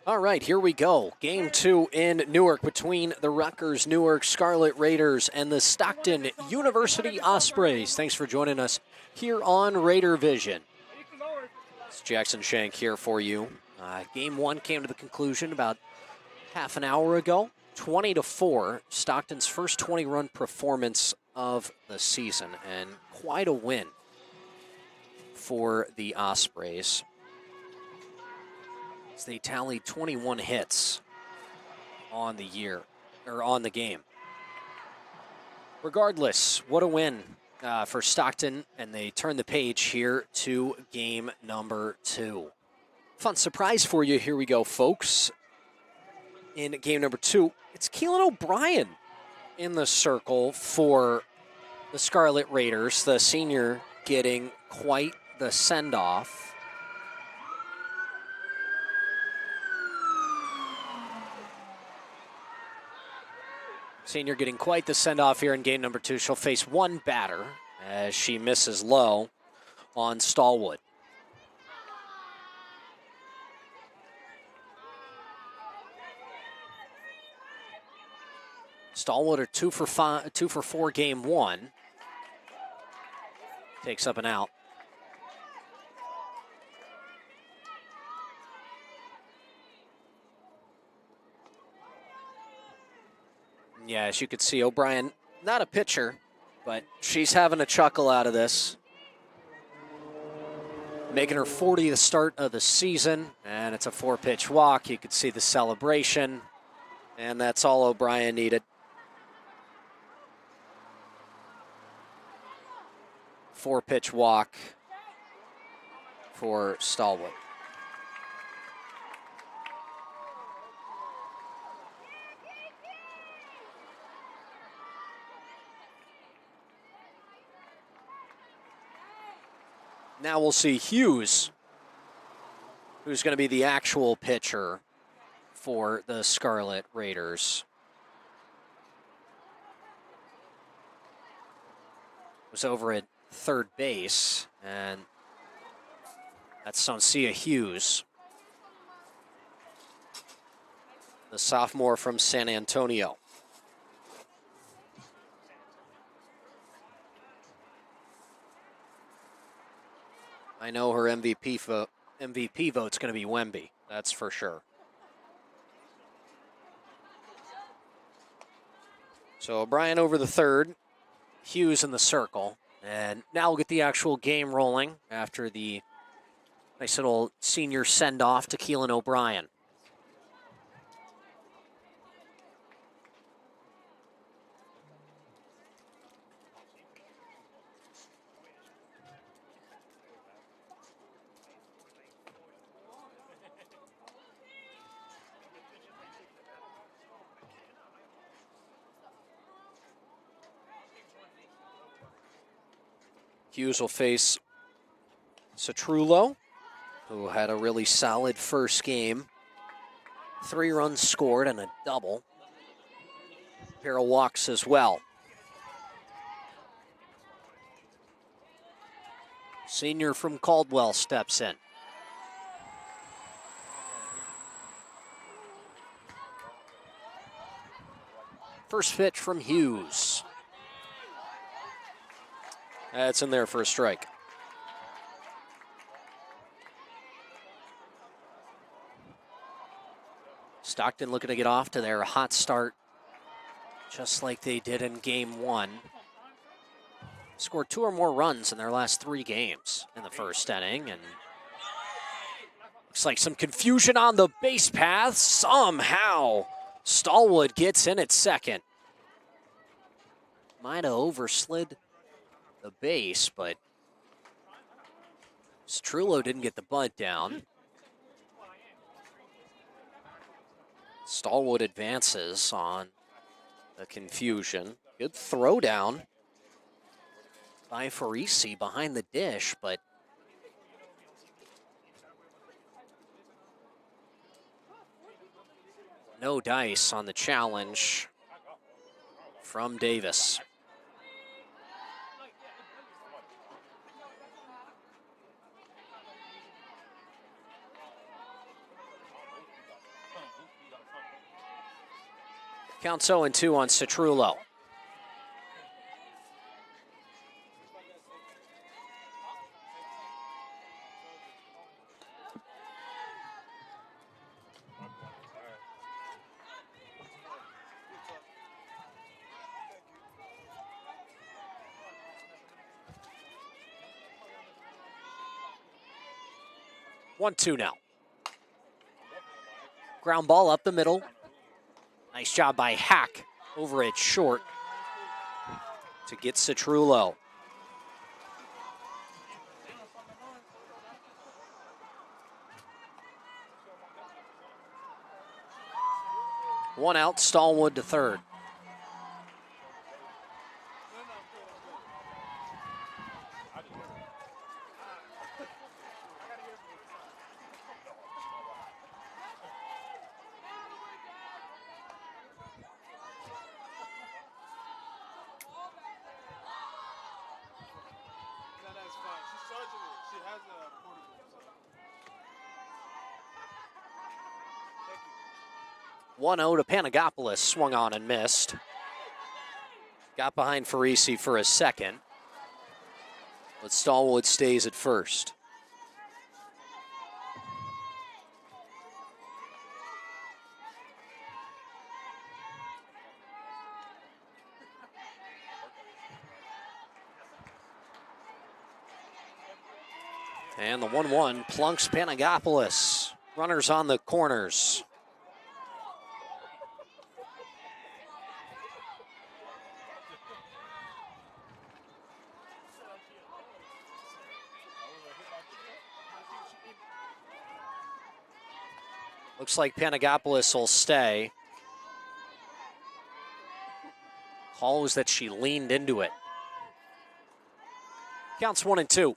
All right, here we go. Game 2 in Newark between the Rutgers Newark Scarlet Raiders and the Stockton University Ospreys. Thanks for joining us here on Raider Vision. It's Jackson Shank here for you. Game 1 came to the conclusion about half an hour ago. 20-4, Stockton's first 20-run performance of the season, and quite a win for the Ospreys. They tallied 21 hits on the year, or on the game. Regardless, what a win for Stockton, and they turn the page here to game number 2. Fun surprise for you. Here we go, folks. In game number 2, it's Keelan O'Brien in the circle for the Scarlet Raiders, the senior getting quite the send-off. Senior getting quite the send-off here in game number 2. She'll face one batter as she misses low on Stallwood. Stallwood are 2 for 4 game 1. Takes up an out. Yeah, as you can see, O'Brien, not a pitcher, but she's having a chuckle out of this. Making her 40th start of the season, and it's a 4-pitch walk. You can see the celebration, and that's all O'Brien needed. 4-pitch walk for Stallwood. Now we'll see Hughes, who's going to be the actual pitcher for the Scarlet Raiders. Was over at third base, and that's Soncia Hughes, the sophomore from San Antonio. I know her MVP vote's going to be Wemby. That's for sure. So O'Brien over the third, Hughes in the circle, and now we'll get the actual game rolling after the nice little senior send-off to Keelan O'Brien. Hughes will face Citrullo, who had a really solid first game. 3 runs scored and a double. Pair of walks as well. Senior from Caldwell steps in. First pitch from Hughes. That's in there for a strike. Stockton looking to get off to their hot start, just like they did in game 1. Scored 2 or more runs in their last 3 games in the first inning, and looks like some confusion on the base path. Somehow, Stallwood gets in at second. Might have overslid the base, but Citrullo didn't get the bunt down. Stallwood advances on the confusion. Good throw down by Farisi behind the dish, but no dice on the challenge from Davis. Counts 0-2 on Citrullo. One, two now. Ground ball up the middle. Nice job by Hack over it short to get Citrullo. One out, Stallwood to third. She has a portable. 1-0 to Panagopoulos, swung on and missed. Got behind Farisi for a second, but Stallwood stays at first. And the 1-1 plunks Panagopoulos. Runners on the corners. Looks like Panagopoulos will stay. Call was that she leaned into it. Counts 1-2.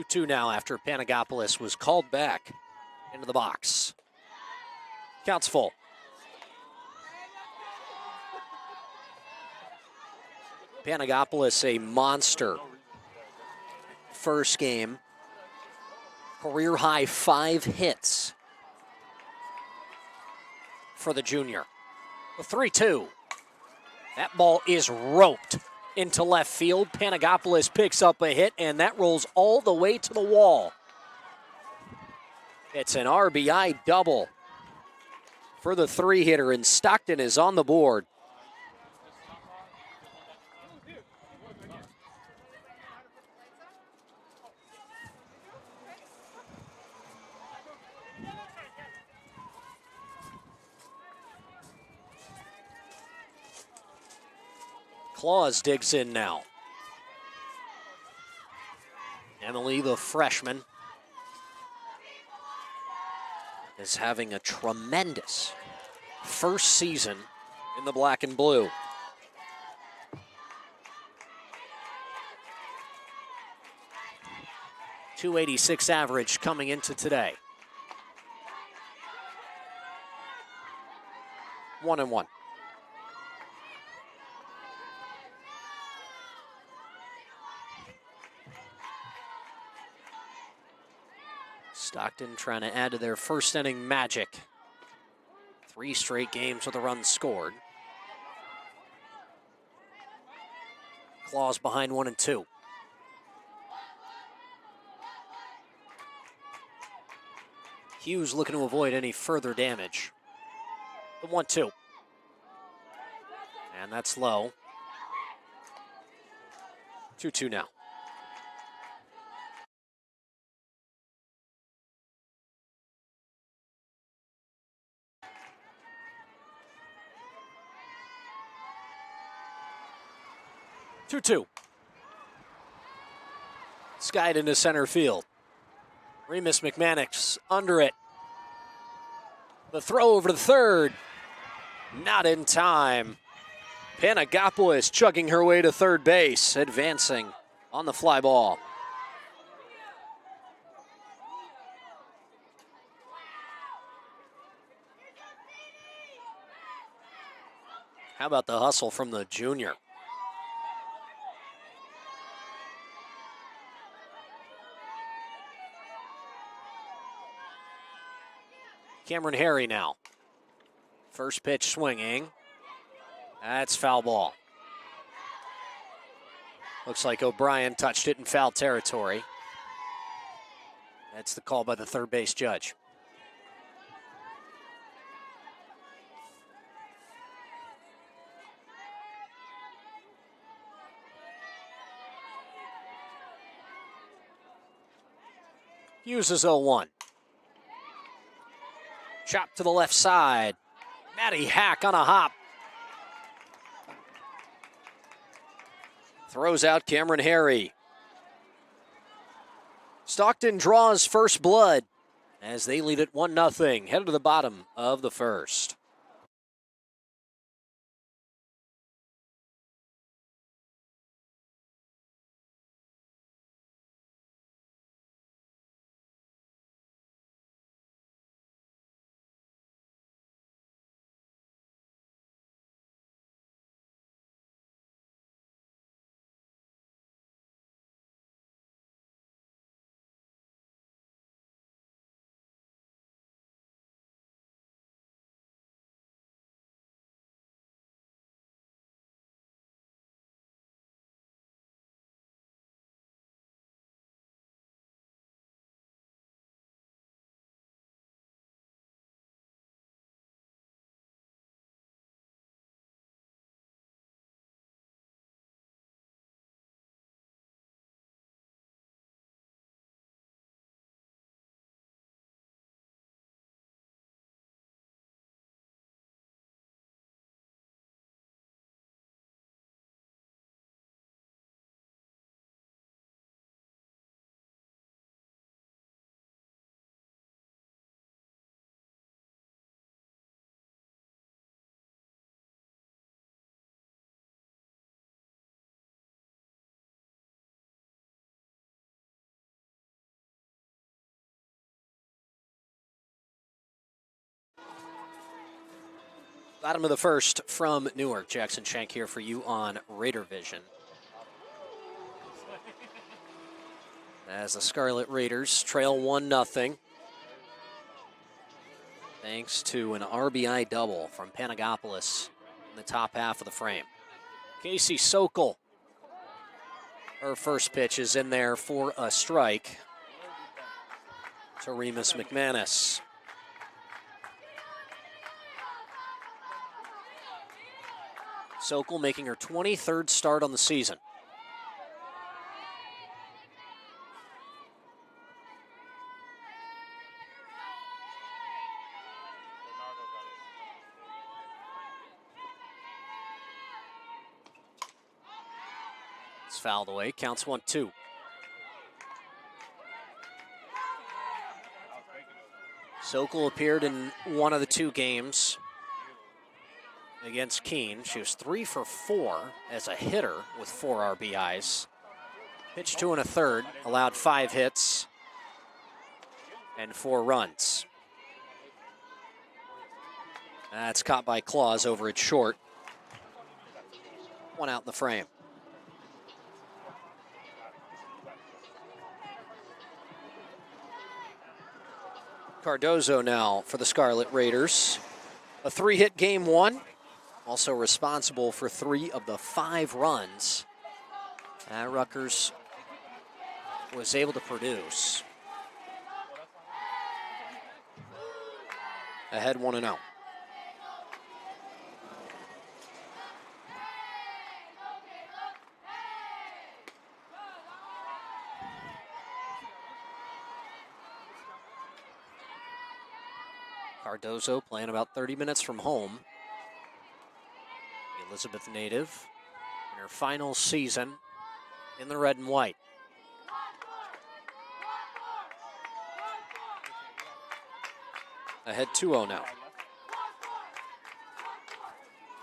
Two now after Panagopoulos was called back into the box. Counts full. Panagopoulos, a monster. First game, career high 5 hits for the junior. The 3-2. That ball is roped into left field. Panagopoulos picks up a hit, and that rolls all the way to the wall. It's an RBI double for the 3-hitter, and Stockton is on the board. Claus digs in now. Emily, the freshman, is having a tremendous first season in the black and blue. .286 average coming into today. 1-1. Stockton trying to add to their first inning magic. 3 straight games with a run scored. Claus behind 1-2. Hughes looking to avoid any further damage. The 1-2. And that's low. 2-2 now. Skied into center field. Remus McManus under it. The throw over to third. Not in time. Panagopoulos chugging her way to third base, advancing on the fly ball. How about the hustle from the junior? Cameron Harry now. First pitch swinging. That's foul ball. Looks like O'Brien touched it in foul territory. That's the call by the third base judge. Hughes is 0-1. Chop to the left side. Matty Hack on a hop. Throws out Cameron Harry. Stockton draws first blood as they lead it 1-0, headed to the bottom of the first. Bottom of the first from Newark. Jackson Shank here for you on Raider Vision. As the Scarlet Raiders trail 1-0. Thanks to an RBI double from Panagopoulos in the top half of the frame. Casey Sokol. Her first pitch is in there for a strike to Remus McManus. Sokol making her 23rd start on the season. It's fouled away, counts 1-2. Sokol appeared in one of the two games against Keene. She was 3 for 4 as a hitter with 4 RBIs. Pitched 2 1/3, allowed 5 hits and 4 runs. That's caught by Claus over at short. 1 out in the frame. Cardozo now for the Scarlet Raiders. A 3-hit game 1. Also responsible for 3 of the 5 runs that Rutgers was able to produce. Ahead 1-0. Cardozo playing about 30 minutes from home. The Elizabeth native in her final season in the red and white. Ahead 2-0 now.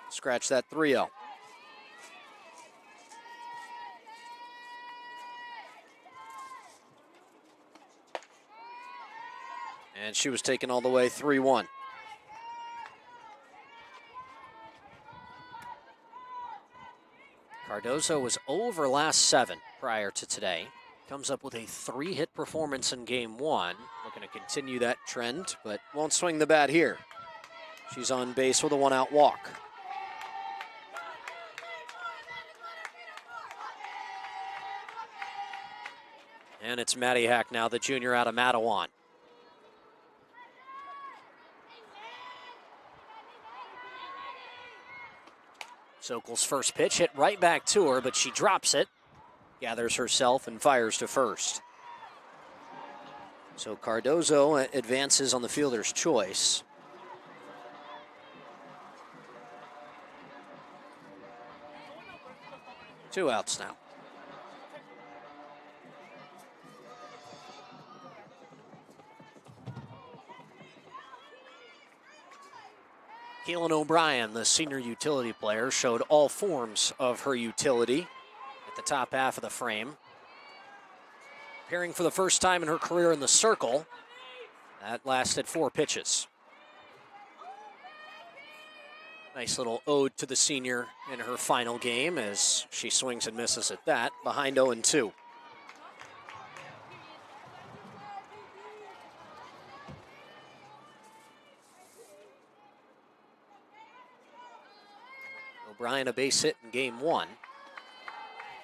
Scratch that 3-0. And she was taken all the way 3-1. Cardozo was over last 7 prior to today. Comes up with a 3-hit performance in game 1. Looking to continue that trend, but won't swing the bat here. She's on base with a 1-out walk. And it's Maddie Hack now, the junior out of Matawan. Sokol's first pitch hit right back to her, but she drops it, gathers herself, and fires to first. So Cardozo advances on the fielder's choice. Two outs now. Keelan O'Brien, the senior utility player, showed all forms of her utility at the top half of the frame. Appearing for the first time in her career in the circle. That lasted 4 pitches. Nice little ode to the senior in her final game as she swings and misses at that, behind 0-2. O'Brien a base hit in game 1.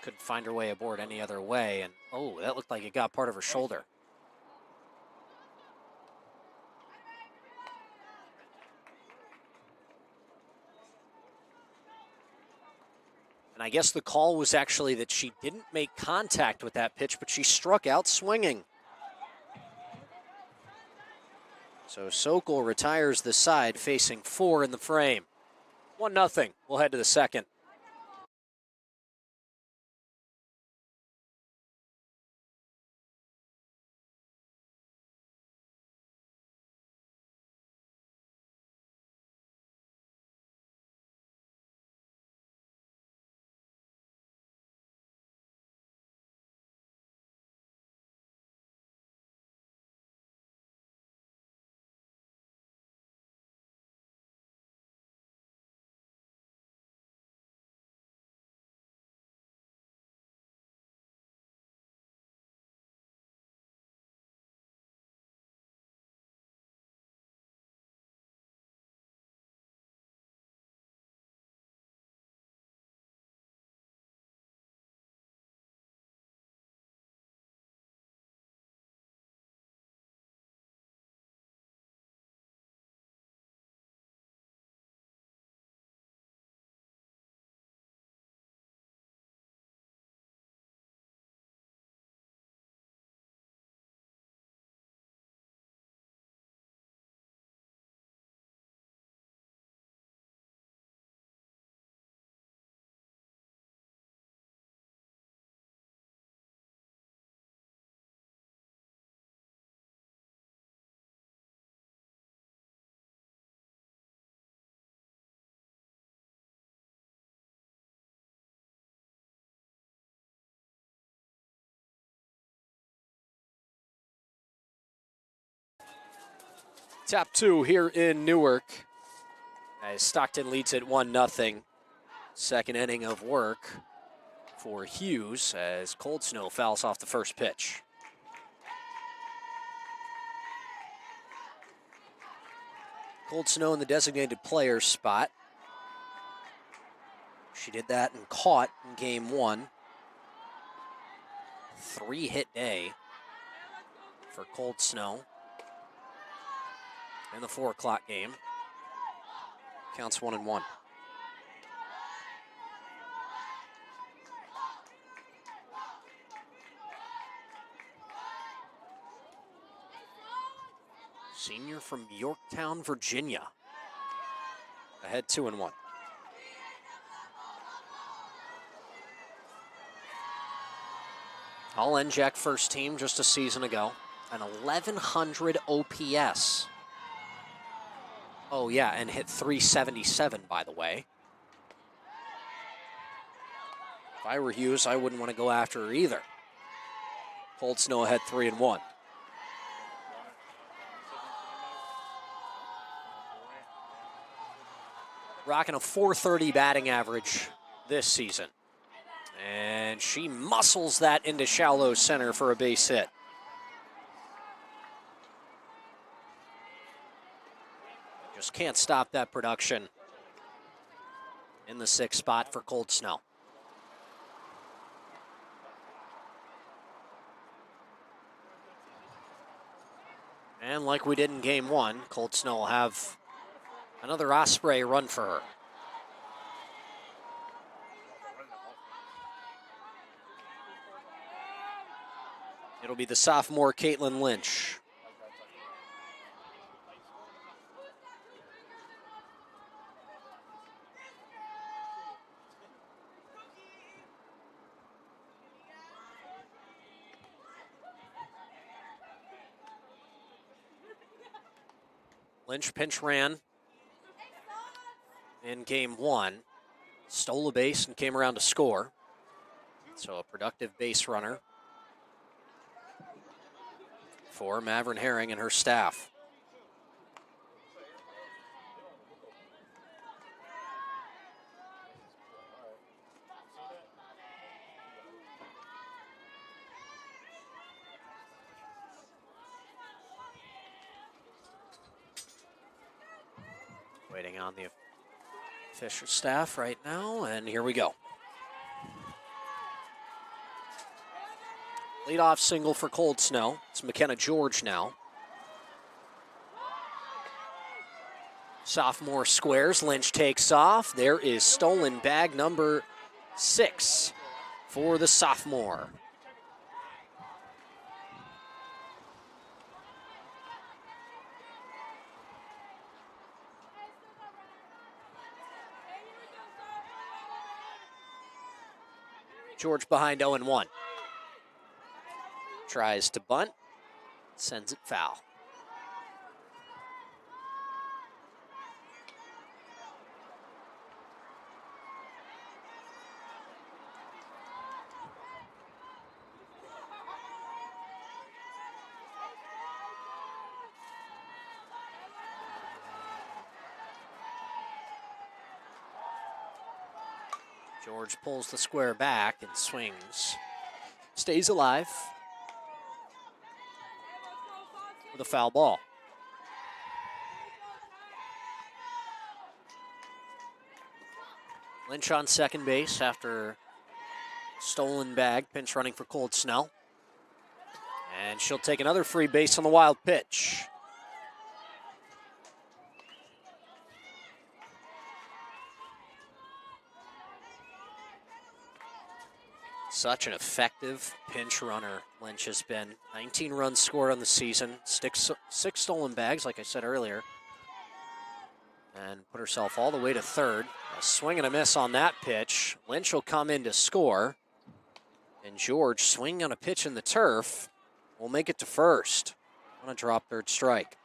Couldn't find her way aboard any other way, and oh, that looked like it got part of her shoulder. And I guess the call was actually that she didn't make contact with that pitch, but she struck out swinging. So Sokol retires the side, facing 4 in the frame. 1-0. We'll head to the second. Top 2 here in Newark as Stockton leads at 1-0. Second inning of work for Hughes as Cold Snow fouls off the first pitch. Cold Snow in the designated player spot. She did that and caught in game 1. 3-hit day for Cold Snow in the 4 o'clock game. Counts 1-1. Senior from Yorktown, Virginia. Ahead 2-1. All NJAC first team just a season ago. An 1100 OPS. Oh, yeah, and hit 377, by the way. If I were Hughes, I wouldn't want to go after her either. Cold Snow ahead 3-1. Rocking a .430 batting average this season. And she muscles that into shallow center for a base hit. Just can't stop that production in the 6th spot for Colt Snell. And like we did in game 1, Colt Snell will have another Osprey run for her. It'll be the sophomore Caitlin Lynch. Lynch pinch ran in game 1, stole a base and came around to score. So a productive base runner for Maverick Herring and her staff. Waiting on the official staff right now, and here we go. Leadoff single for Colt Snell. It's McKenna George now. Sophomore squares. Lynch takes off. There is stolen bag number 6 for the sophomore. George behind 0-1. Tries to bunt, sends it foul. George pulls the square back and swings. Stays alive with a foul ball. Lynch on second base after stolen bag, pinch running for Colt Snell. And she'll take another free base on the wild pitch. Such an effective pinch runner Lynch has been. 19 runs scored on the season, six stolen bags, like I said earlier. And put herself all the way to third. A swing and a miss on that pitch. Lynch will come in to score. And George, swinging on a pitch in the turf, will make it to first on a drop third strike.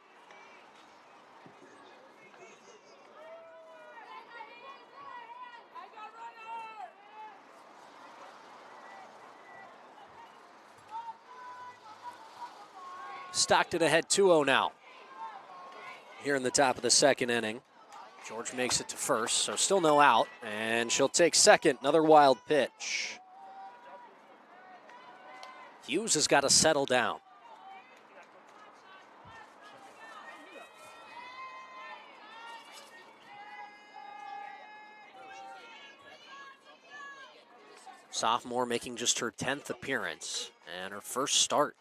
Stockton ahead 2-0 now. Here in the top of the second inning. George makes it to first, so still no out. And she'll take second, another wild pitch. Hughes has got to settle down. Sophomore making just her 10th appearance and her first start.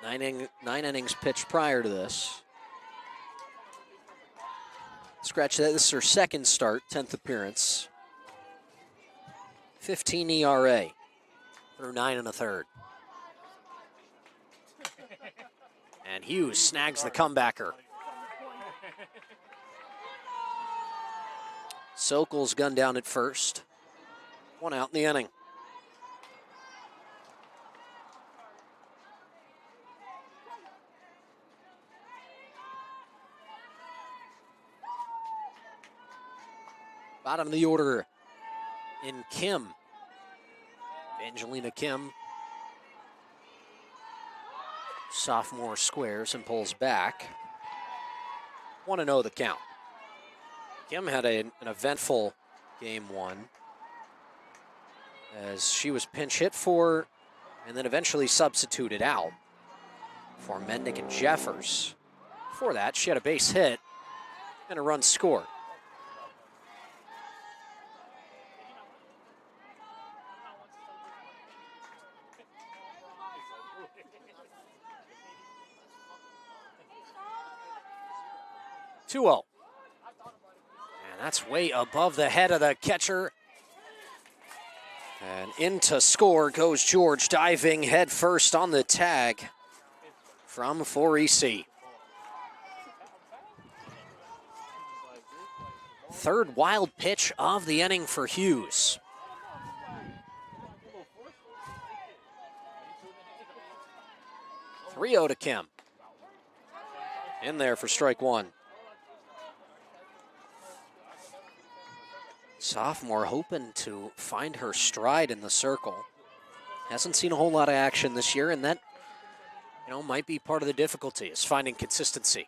9 innings pitched prior to this. Scratch that, this is her second start, 10th appearance. 15 ERA through 9 1/3. And Hughes snags the comebacker. Sokol's gunned down at first. 1 out in the inning. Bottom of the order in Kim. Angelina Kim. Sophomore squares and pulls back. 1-0 the count. Kim had an eventful game one as she was pinch hit for and then eventually substituted out for Mendick and Jeffers. Before that, she had a base hit and a run scored. (2-0). And that's way above the head of the catcher. And into score goes George, diving head first on the tag from 4EC. Third wild pitch of the inning for Hughes. (3-0) to Kim. In there for strike one. Sophomore hoping to find her stride in the circle. Hasn't seen a whole lot of action this year, and that, might be part of the difficulty, is finding consistency.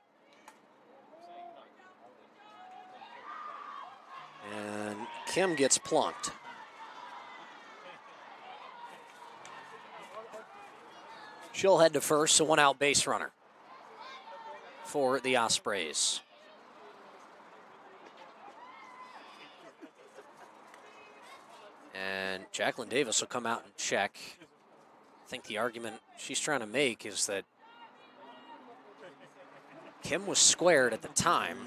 And Kim gets plunked. She'll head to first, a one-out base runner for the Ospreys. And Jacqueline Davis will come out and check. I think the argument she's trying to make is that Kim was squared at the time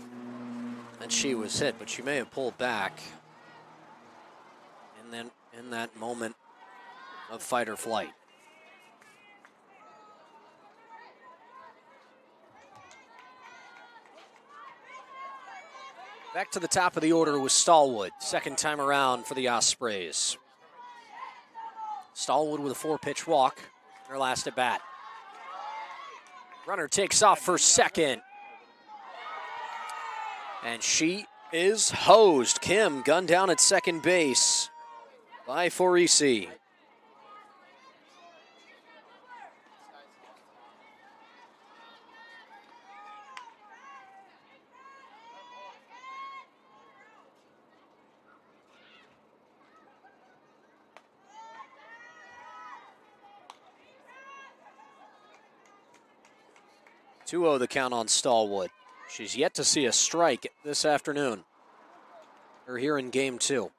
and she was hit, but she may have pulled back. And then in that moment of fight or flight. Back to the top of the order with Stallwood, second time around for the Ospreys. Stallwood with a 4-pitch walk, her last at bat. Runner takes off for second. And she is hosed. Kim gunned down at second base by 4EC. (2-0) the count on Stallwood. She's yet to see a strike this afternoon, or here in game two.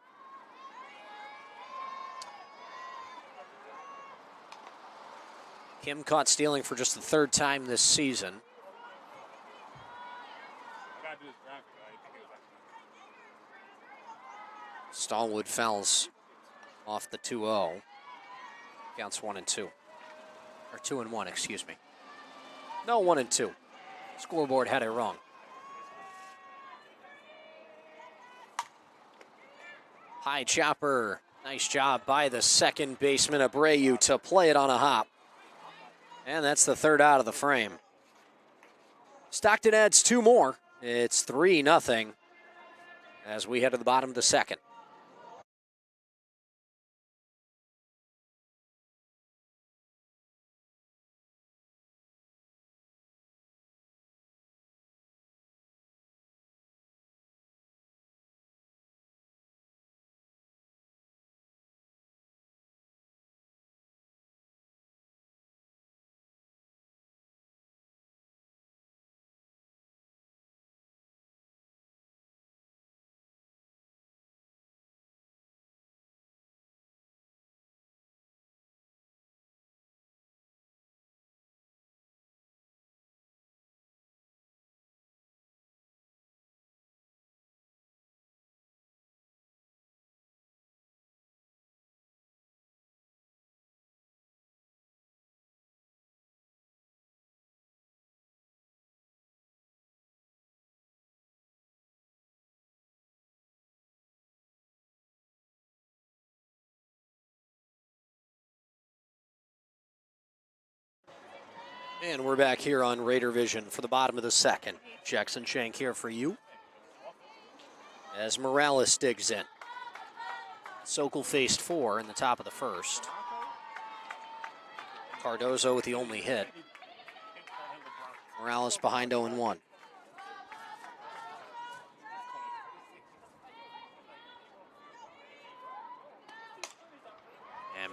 Kim caught stealing for just the third time this season. Stallwood fouls off the 2-0. Counts 1-2. Or 2-1, excuse me. No, 1-2. Scoreboard had it wrong. High chopper. Nice job by the second baseman, Abreu, to play it on a hop. And that's the third out of the frame. Stockton adds two more. It's 3-0 as we head to the bottom of the second. And we're back here on Raider Vision for the bottom of the second. Jackson Shank here for you as Morales digs in. Sokol faced 4 in the top of the first. Cardozo with the only hit. Morales behind 0-1.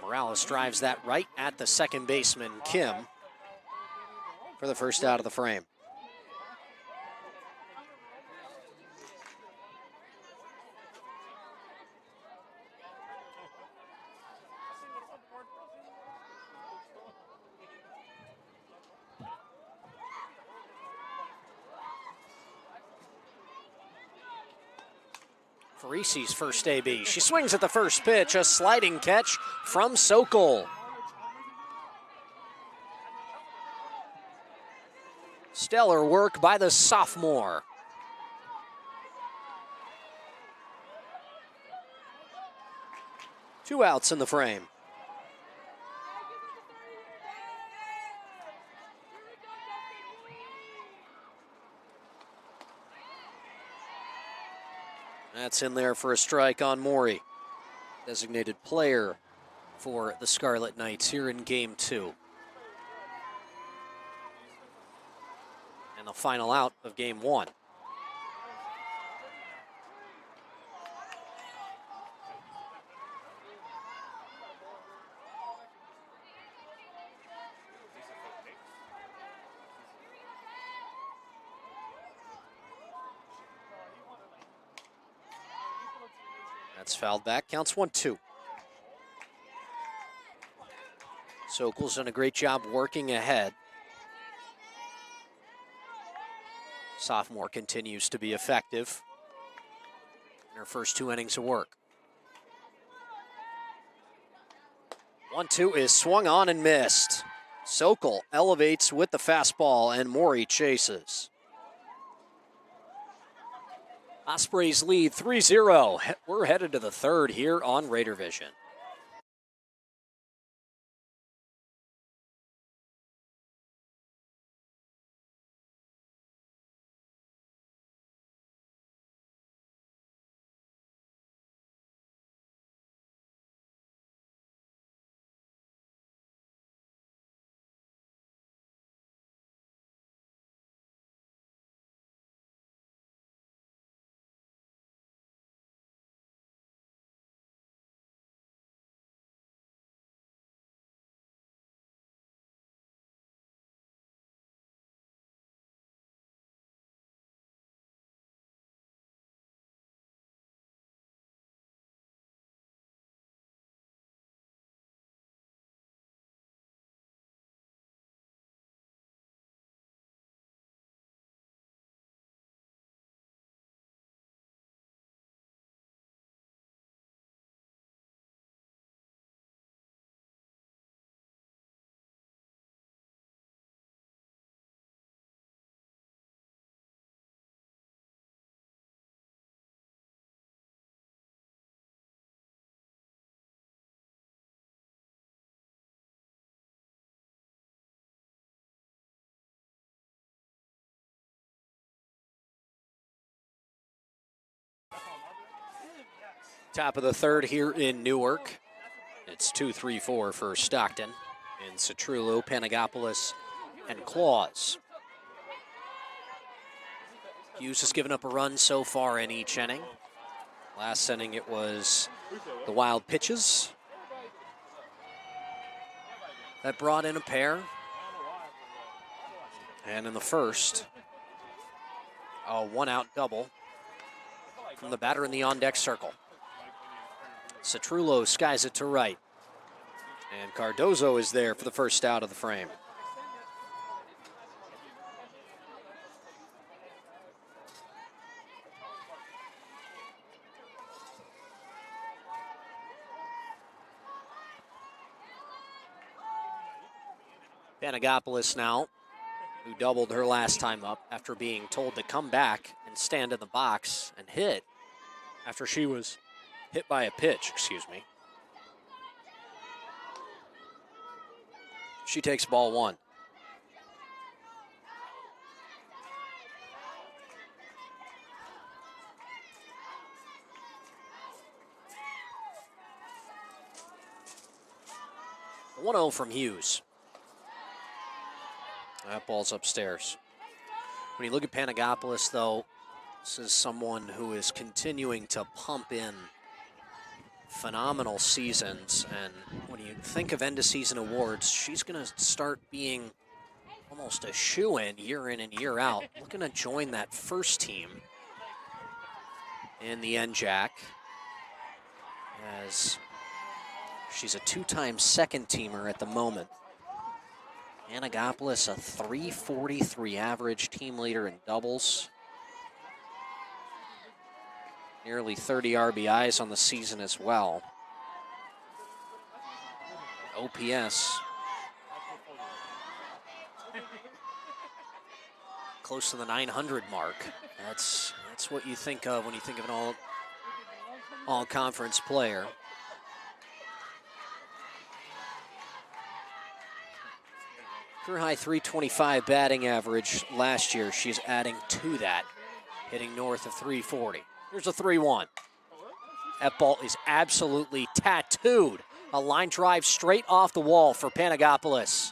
Morales drives that right at the second baseman, Kim, for the first out of the frame. Parisi's first AB. She swings at the first pitch, a sliding catch from Sokol. Stellar work by the sophomore. Two outs in the frame. That's in there for a strike on Maury. Designated player for the Scarlet Knights here in Game 2. And the final out of Game 1. That's fouled back, counts 1-2. Sokol's done a great job working ahead. Sophomore continues to be effective in her first 2 innings of work. 1-2 is swung on and missed. Sokol elevates with the fastball and Maury chases. Ospreys lead 3-0. We're headed to the third here on Raider Vision. Top of the third here in Newark. It's 2-3-4 for Stockton in Citrullo, Panagopoulos, and Claus. Hughes has given up a run so far in each inning. Last inning it was the wild pitches that brought in a pair. And in the first, a 1-out double from the batter in the on-deck circle. Citrullo skies it to right. And Cardozo is there for the first out of the frame. Panagopoulos now, who doubled her last time up after being told to come back and stand in the box and hit after she was hit by a pitch, She takes ball 1. A 1-0 from Hughes. That ball's upstairs. When you look at Panagopoulos, though, this is someone who is continuing to pump in phenomenal seasons. And when you think of end-of-season awards, she's going to start being almost a shoo-in year in and year out. Looking to join that first team in the NJAC, as she's a two-time second teamer at the moment. Anagopoulos, a .343 average, team leader in doubles. Nearly 30 RBIs on the season as well. OPS close to the 900 mark. That's what you think of when you think of an all-conference player. Career high .325 batting average last year. She's adding to that, hitting north of .340. Here's a 3-1. That ball is absolutely tattooed. A line drive straight off the wall for Panagopoulos.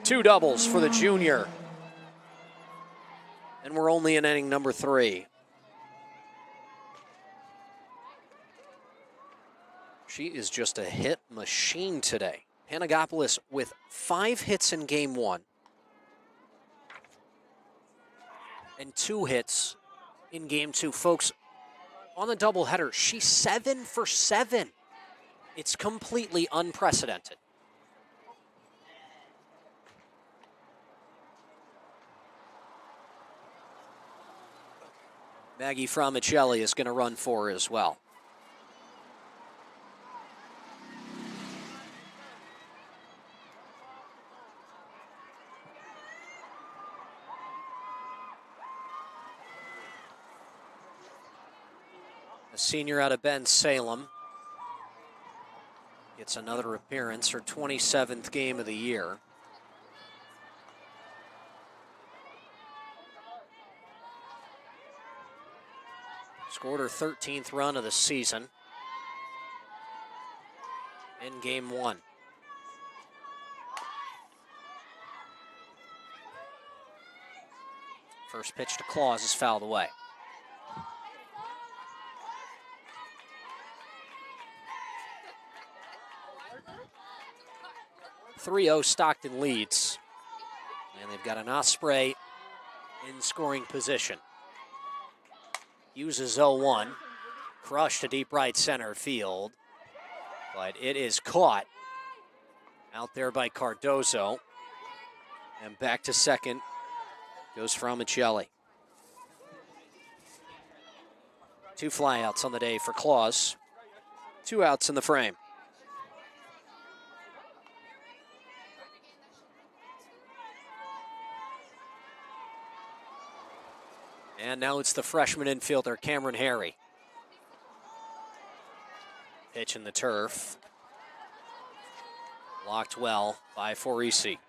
2 doubles for the junior. And we're only in inning number 3. She is just a hit machine today. Panagopoulos with 5 hits in game 1. And 2 hits in game 2. Folks, on the doubleheader, she's 7 for 7. It's completely unprecedented. Maggie Framicelli is going to run for her as well. A senior out of Ben Salem gets another appearance, her 27th game of the year. Scored her 13th run of the season in game 1. First pitch to Claus is fouled away. 3-0 Stockton leads. And they've got an Osprey in scoring position. Uses 0-1. Crushed to deep right center field. But it is caught out there by Cardozo. And back to second goes Framicelli. 2 flyouts on the day for Claus. 2 outs in the frame. And now it's the freshman infielder, Cameron Harry. Pitch in the turf. Blocked well by Forisi.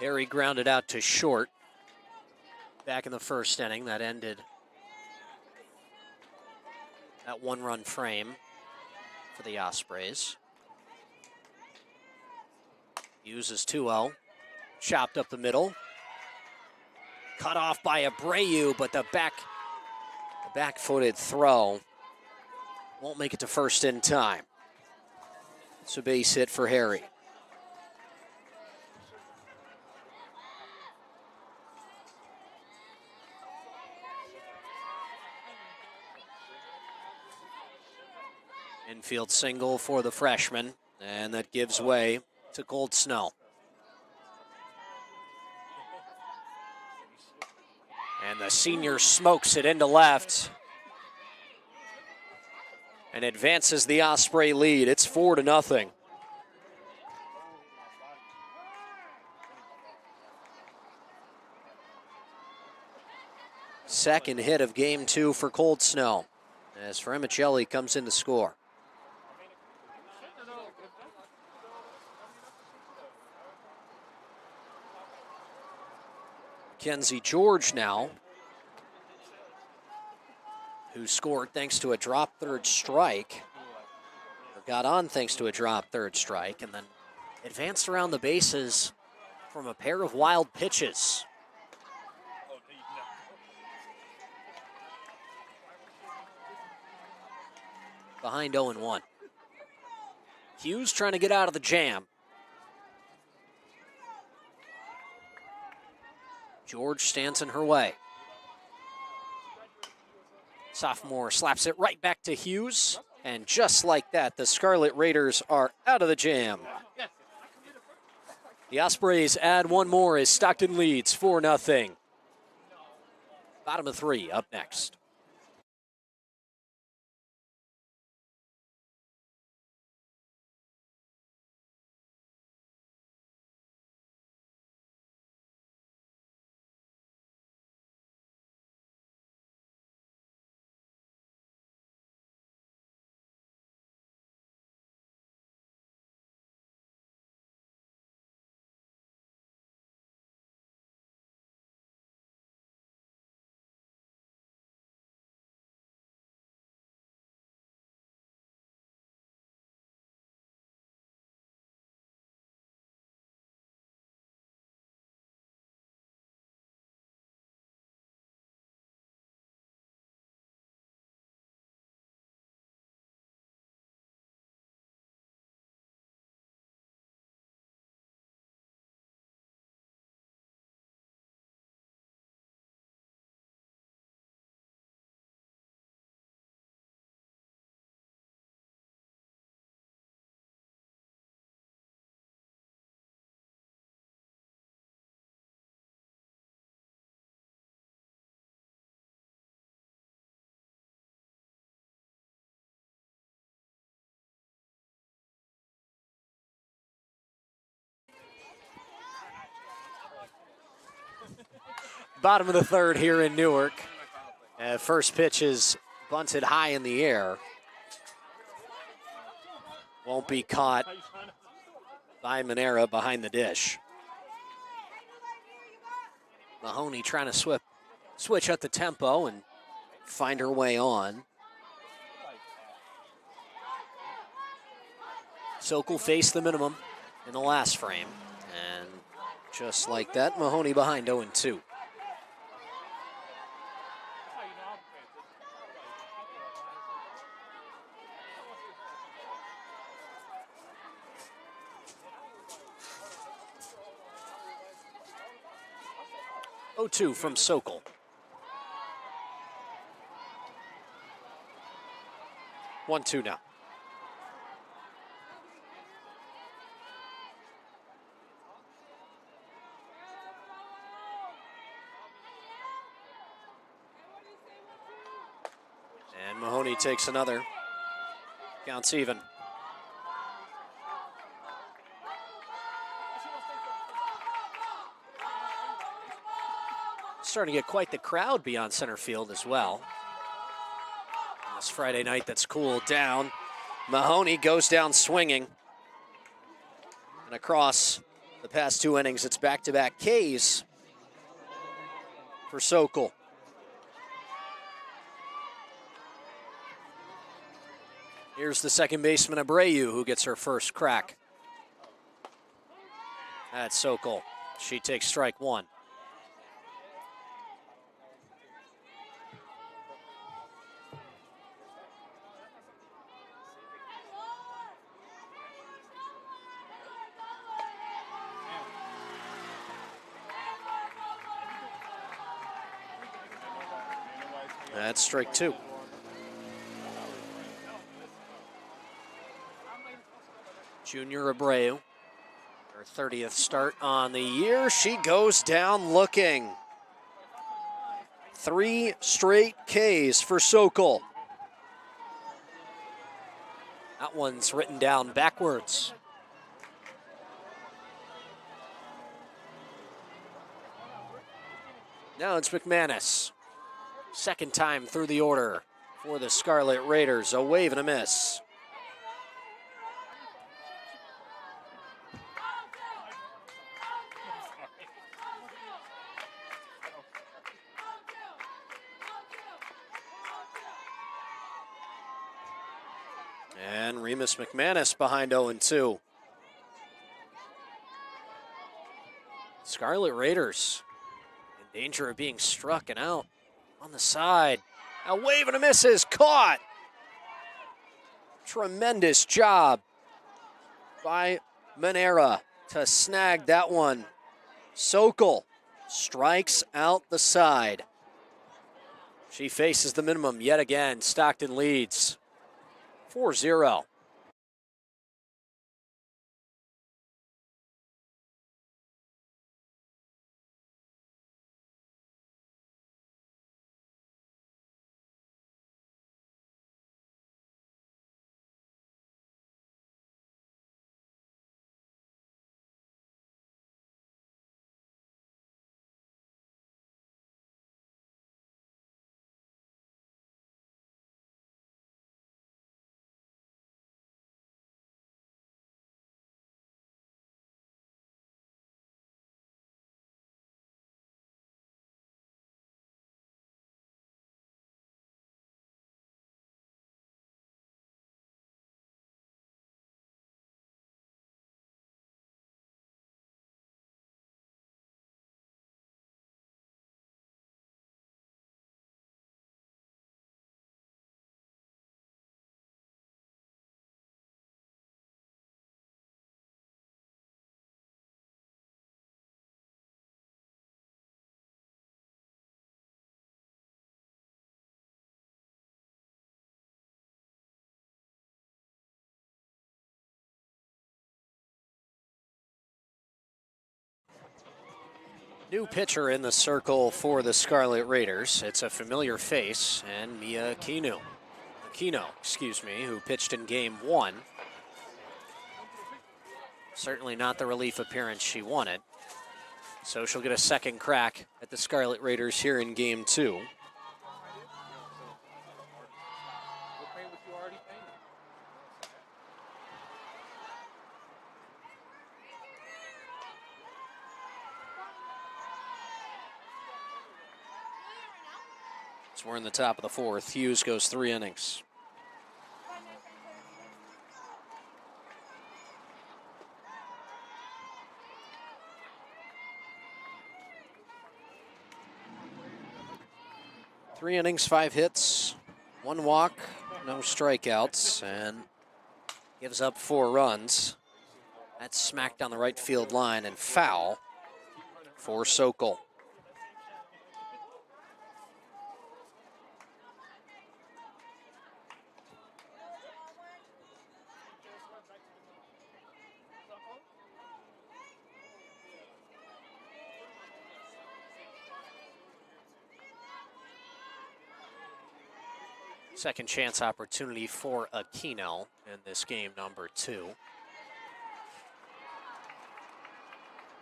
Harry grounded out to short back in the first inning. That ended that 1-run frame for the Ospreys. Uses 2-0. Chopped up the middle. Cut off by Abreu, but the back-footed throw won't make it to first in time. It's a base hit for Harry. Infield single for the freshman, and that gives way to Gold Snow. And the senior smokes it into left and advances the Osprey lead. It's 4-0. Second hit of game 2 for Cold Snow as Framicelli comes in to score. Kenzie George now, who scored thanks to a drop third strike, or got on thanks to a drop third strike, and then advanced around the bases from a pair of wild pitches. Behind 0-1. Hughes trying to get out of the jam. George stands in her way. Sophomore slaps it right back to Hughes. And just like that, the Scarlet Raiders are out of the jam. The Ospreys add one more as Stockton leads 4-0. Bottom of 3 up next. Bottom of the 3rd here in Newark. First pitch is bunted high in the air. Won't be caught by Manera behind the dish. Mahoney trying to switch up the tempo and find her way on. Sokol faced the minimum in the last frame. And just like that, Mahoney behind 0-2. From Sokol. One, two now. And Mahoney takes another. Counts even. Starting to get quite the crowd beyond center field as well. This Friday night that's cooled down. Mahoney goes down swinging. And across the past 2 innings, it's back-to-back Ks for Sokol. Here's the second baseman, Abreu, who gets her first crack. That's Sokol. She takes strike 1. That's strike 2. Junior Abreu, her 30th start on the year. She goes down looking. 3 straight Ks for Sokol. That one's written down backwards. Now it's McManus. Second time through the order for the Scarlet Raiders. A wave and a miss. And Remus McManus behind 0-2. Scarlet Raiders in danger of being struck and out on the side. A wave and a miss is caught. Tremendous job by Manera to snag that one. Sokol strikes out the side. She faces the minimum yet again. Stockton leads 4-0. New pitcher in the circle for the Scarlet Raiders. It's a familiar face, and Mia Aquino, who pitched in Game 1. Certainly not the relief appearance she wanted. So she'll get a second crack at the Scarlet Raiders here in Game 2. So we're in the top of the fourth. Hughes goes 3 innings. Three innings, 5 hits, 1 walk, no strikeouts, and gives up 4 runs. That's smacked down the right field line and foul for Sokol. Second chance opportunity for Aquino in this game number 2.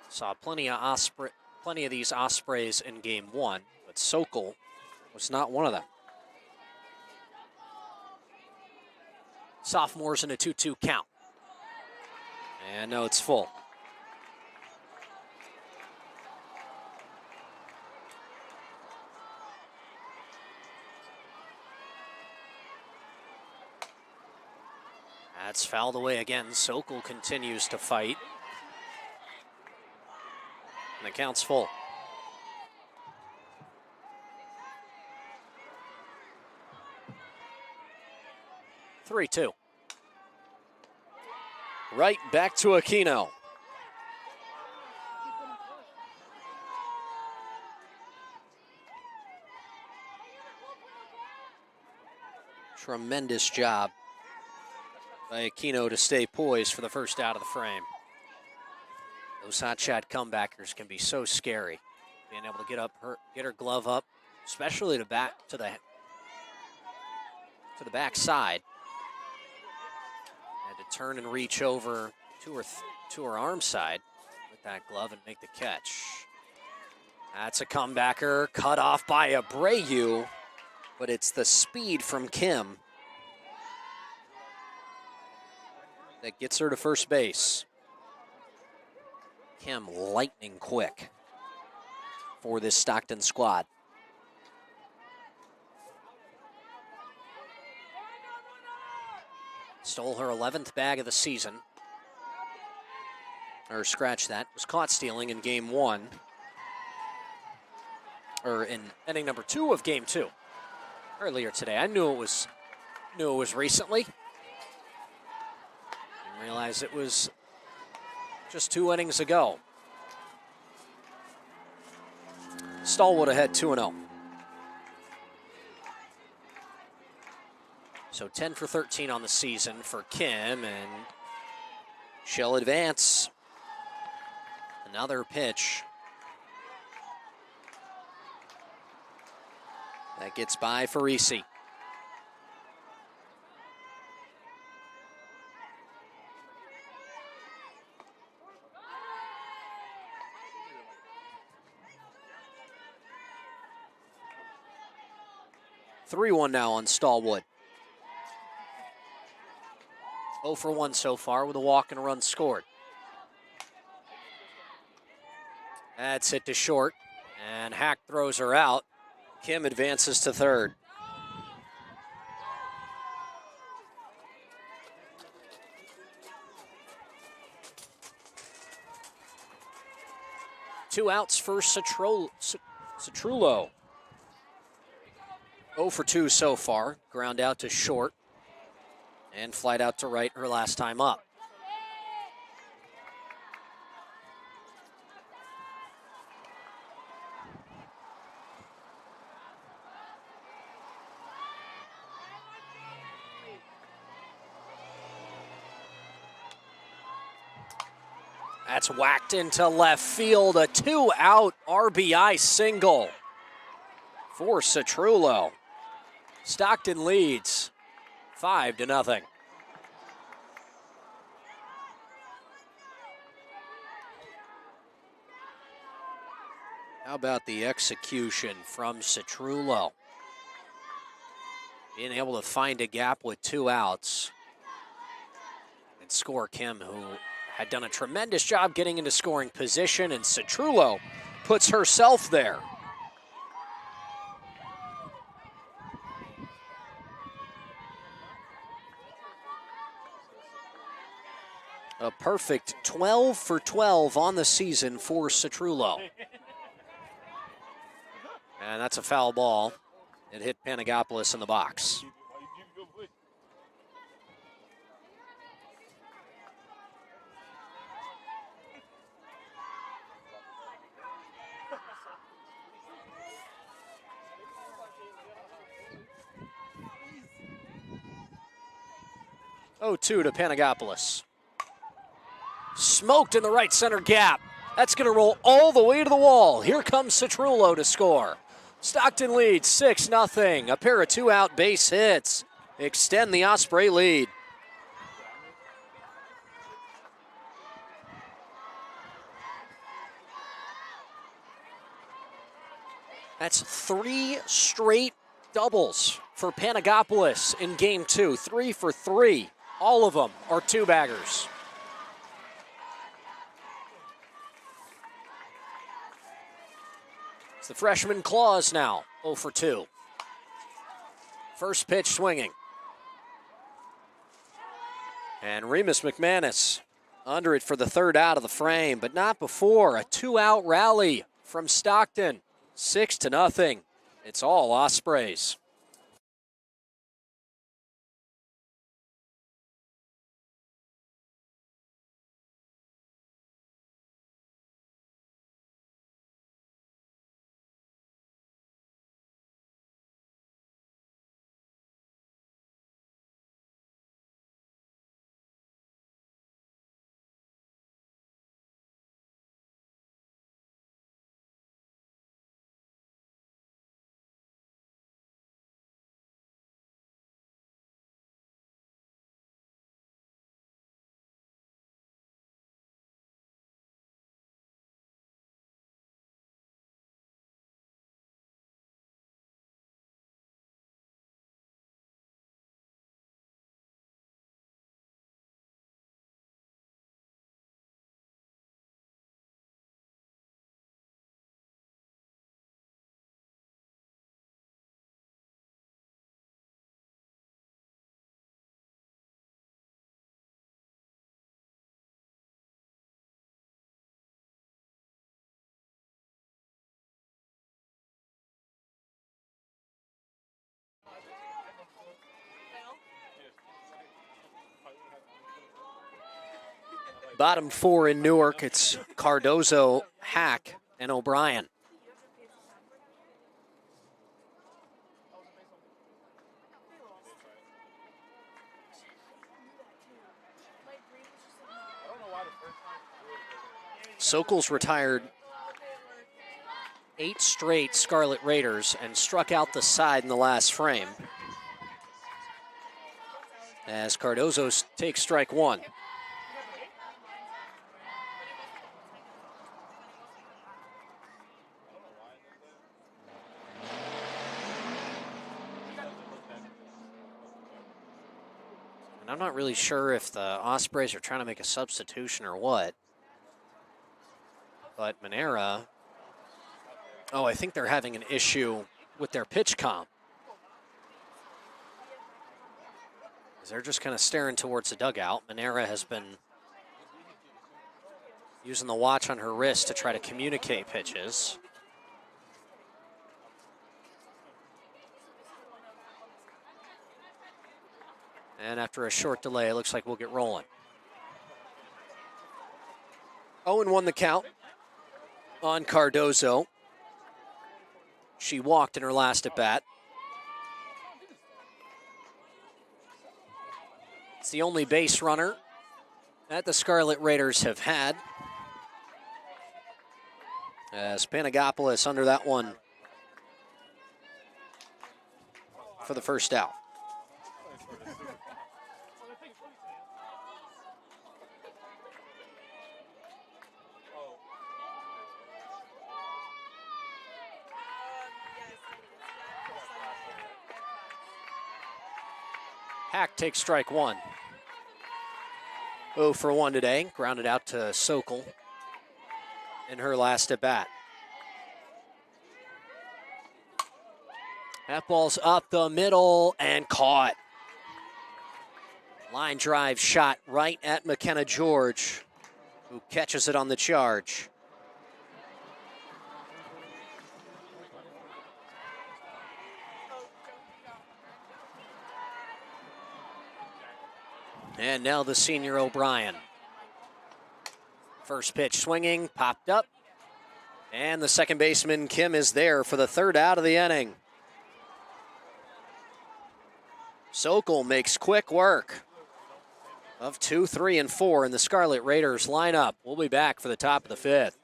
Saw plenty of these Ospreys in Game 1, but Sokol was not one of them. Sophomores in a 2-2 count. And no, it's full. That's fouled away again. Sokol continues to fight. And the count's full. Three-two. Right back to Aquino. Tremendous job by Aquino to stay poised for the first out of the frame. Those hot shot comebackers can be so scary. Being able to get her glove up, especially to the back side, and to turn and reach over to her arm side with that glove and make the catch. That's a comebacker cut off by Abreu, but it's the speed from Kim that gets her to first base. Kim lightning quick for this Stockton squad. Stole her 11th bag of the season. Or scratch that. Was caught stealing in game 1. Or in inning number 2 of game 2. Earlier today. I knew it was recently. Didn't realize it was just 2 innings ago. Stallwood ahead 2-0. So 10 for 13 on the season for Kim, and she'll advance. Another pitch. That gets by Farisi. (3-1) now on Stallwood. 0 for 1 so far with a walk and a run scored. That's hit to short, and Hack throws her out. Kim advances to third. Two outs for Citrullo. 0 for 2 so far. Ground out to short. And flight out to right her last time up. That's whacked into left field. A 2-out RBI single for Citrullo. Stockton leads 5-0. How about the execution from Citrullo? Being able to find a gap with 2 outs and score Kim, who had done a tremendous job getting into scoring position, and Citrullo puts herself there. A perfect 12 for 12 on the season for Citrullo. And that's a foul ball. It hit Panagopoulos in the box. Oh, 2 to Panagopoulos. Smoked in the right center gap. That's going to roll all the way to the wall. Here comes Citrullo to score. Stockton leads 6-0. A pair of 2-out base hits extend the Osprey lead. That's 3 straight doubles for Panagopoulos in game 2. 3 for 3. All of them are 2-baggers. It's the freshman Claus now, 0 for 2. First pitch swinging. And Remus McManus under it for the 3rd out of the frame, but not before. A 2-out rally from Stockton, 6-0. It's all Ospreys. bottom four in Newark, it's Cardozo, Hack, and O'Brien. Sokol's retired 8 straight Scarlet Raiders and struck out the side in the last frame, as Cardozo takes strike one. And I'm not really sure if the Ospreys are trying to make a substitution or what. But Manera, I think they're having an issue with their pitch comp. They're just kind of staring towards the dugout. Manera has been using the watch on her wrist to try to communicate pitches. And after a short delay, it looks like we'll get rolling. 0-1 the count on Cardozo. She walked in her last at bat. It's the only base runner that the Scarlet Raiders have had, as Panagopoulos under that one for the first out. Hack takes strike one. 0 for 1 today, grounded out to Sokol in her last at bat. That ball's up the middle and caught. Line drive shot right at McKenna George, who catches it on the charge. And now the senior O'Brien. First pitch swinging, popped up. And the second baseman, Kim, is there for the third out of the inning. Sokol makes quick work of 2, 3, and 4 in the Scarlet Raiders lineup. We'll be back for the top of the fifth.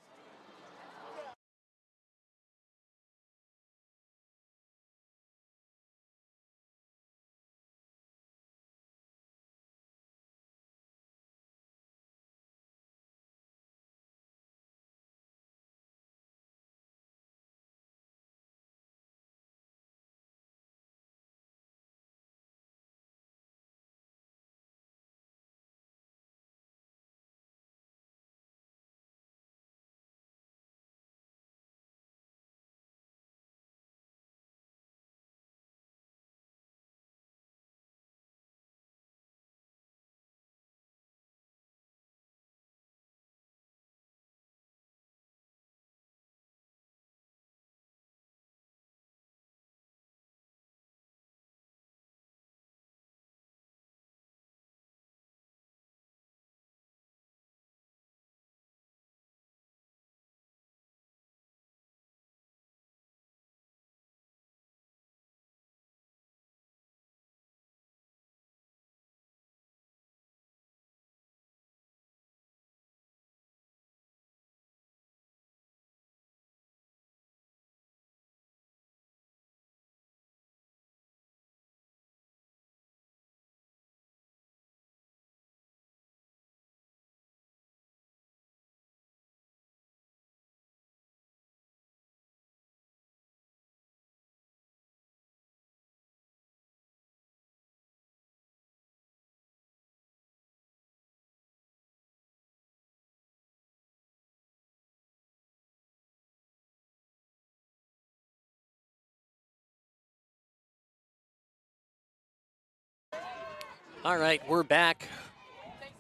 All right, we're back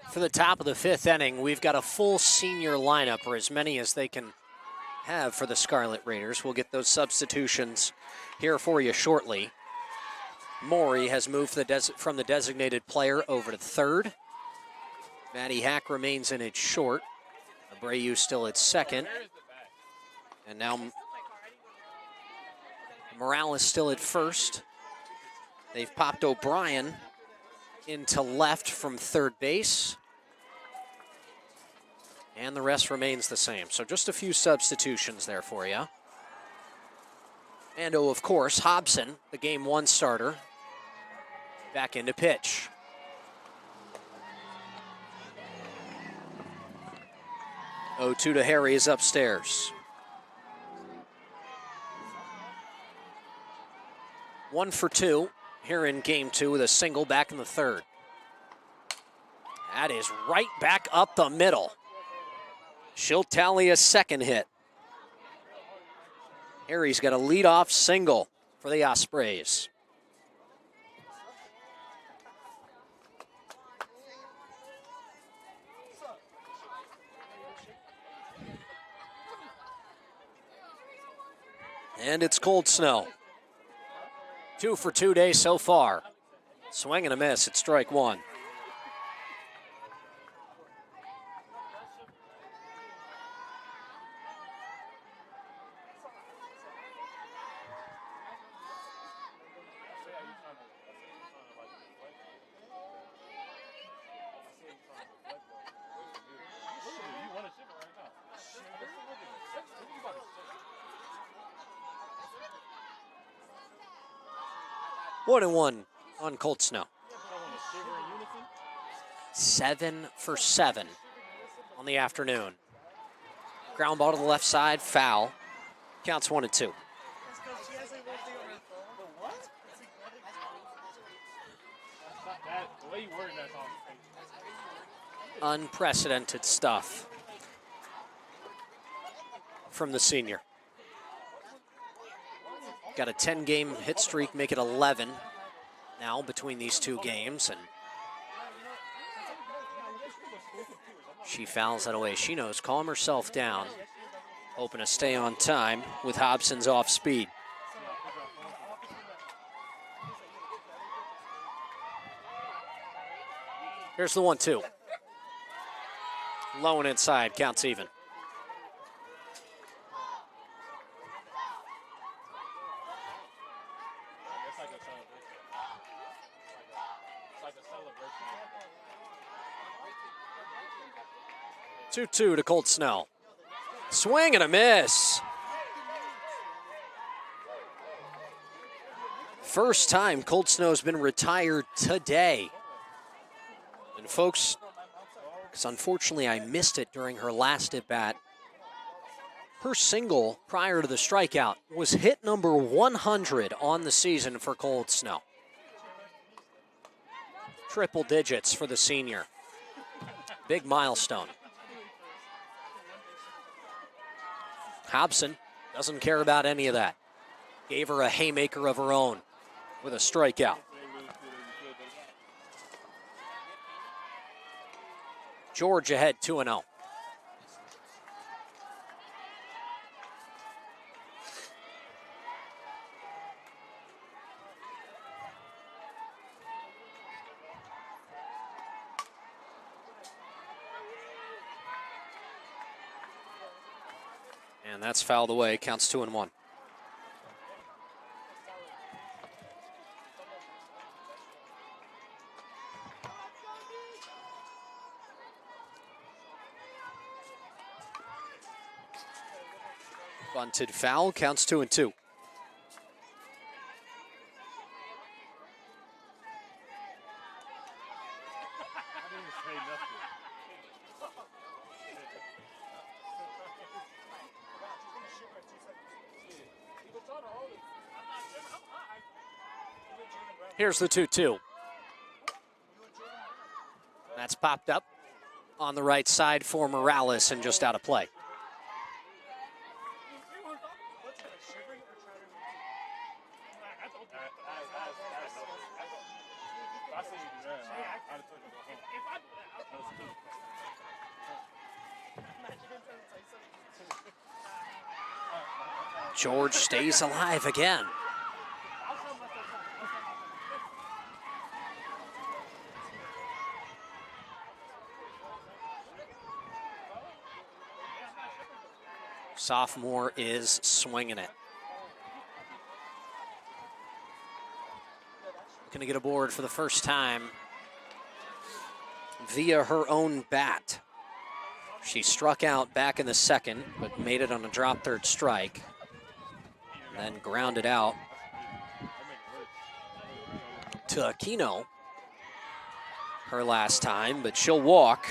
for the top of the fifth inning. We've got a full senior lineup, or as many as they can have for the Scarlet Raiders. We'll get those substitutions here for you shortly. Maury has moved from the designated player over to third. Maddie Hack remains in it short. Abreu still at second. And now Morales still at first. They've popped O'Brien into left from third base. And the rest remains the same. So just a few substitutions there for you. And, oh, of course, Hobson, the Game 1 starter, back into pitch. Oh, 2 to Harry is upstairs. 1 for 2 here in Game 2 with a single back in the third. That is right back up the middle. She'll tally a second hit. Harry's got a leadoff single for the Ospreys. And it's Cold Snow. 2 for 2 days so far. Swing and a miss at strike one. One and one on Cold Snow. 7 for 7 on the afternoon. Ground ball to the left side, foul. Counts 1 and 2. Unprecedented stuff from the senior. Got a 10-game hit streak, make it 11 now between these two games, and she fouls that away. She knows, calm herself down, hoping to stay on time with Hobson's off speed. Here's the 1-2. Low and inside, counts even. Two to Cold Snow. Swing and a miss. First time Cold Snow's been retired today. And folks, because unfortunately I missed it during her last at bat, her single prior to the strikeout was hit number 100 on the season for Cold Snow. Triple digits for the senior. Big milestone. Hobson doesn't care about any of that. Gave her a haymaker of her own with a strikeout. George ahead 2-0. And that's fouled away, counts 2-1. Bunted foul, counts 2-2. Here's the 2-2. That's popped up on the right side for Morales and just out of play. George stays alive again. Sophomore is swinging it. Going to get aboard for the first time via her own bat. She struck out back in the second, but made it on a drop third strike. Then grounded out to Aquino her last time, but she'll walk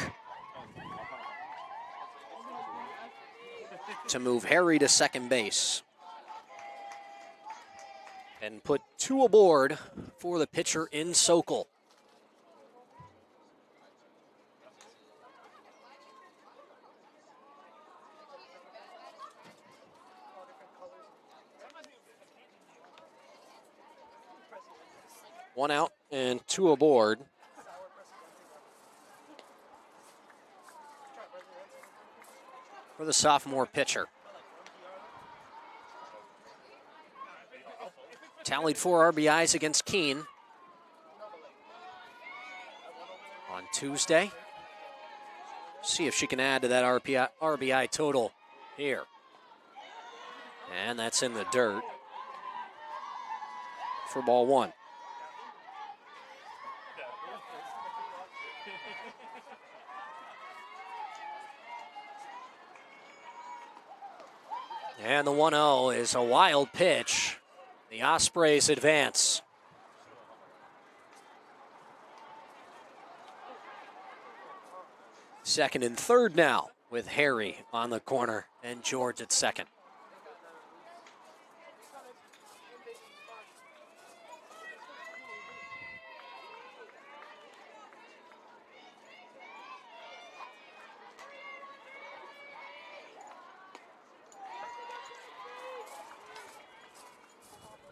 to move Harry to second base and put 2 aboard for the pitcher in Sokol. One out and 2 aboard. For the sophomore pitcher. Tallied 4 RBIs against Keene on Tuesday. See if she can add to that RBI total here. And that's in the dirt for ball 1. And the 1-0 is a wild pitch. The Ospreys advance. Second and third now with Harry on the corner and George at second.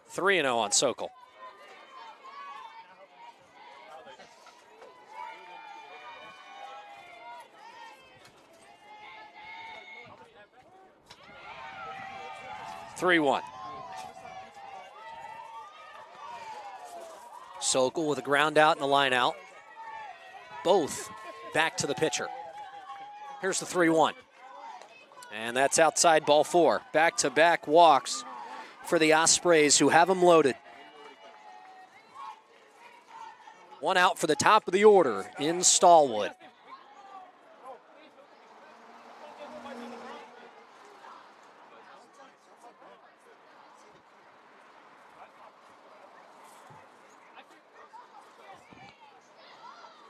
Three 3-0 on Sokol. Three-1. Sokol with a ground out and a line out. Both back to the pitcher. Here's the 3-1. And that's outside ball 4. Back-to-back walks for the Ospreys, who have them loaded. One out for the top of the order in Stallwood.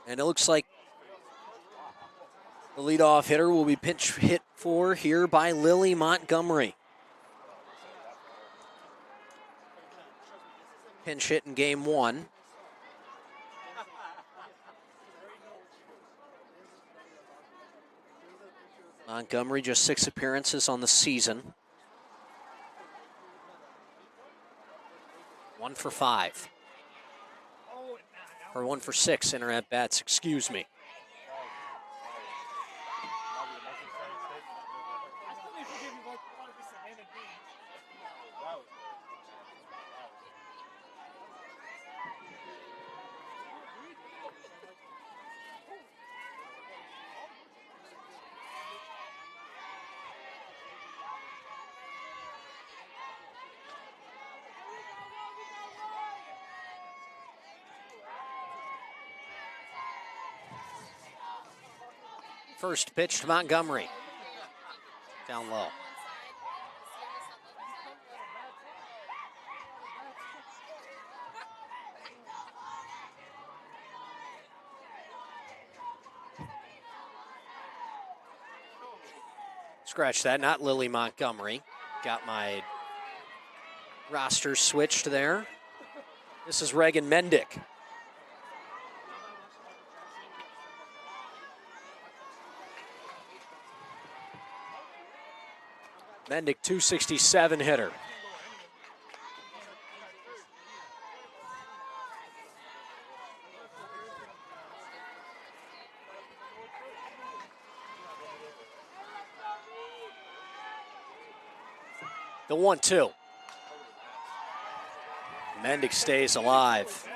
And it looks like the leadoff hitter will be pinch hit for here by Lily Montgomery. Pinch hit in game 1. Montgomery just 6 appearances on the season. 1 for 5. Or 1 for 6 in her at-bats, excuse me. First pitch to Montgomery. Down low. Scratch that, not Lily Montgomery. Got my roster switched there. This is Reagan Mendick. Mendick, 267 hitter. The 1-2. Mendick stays alive.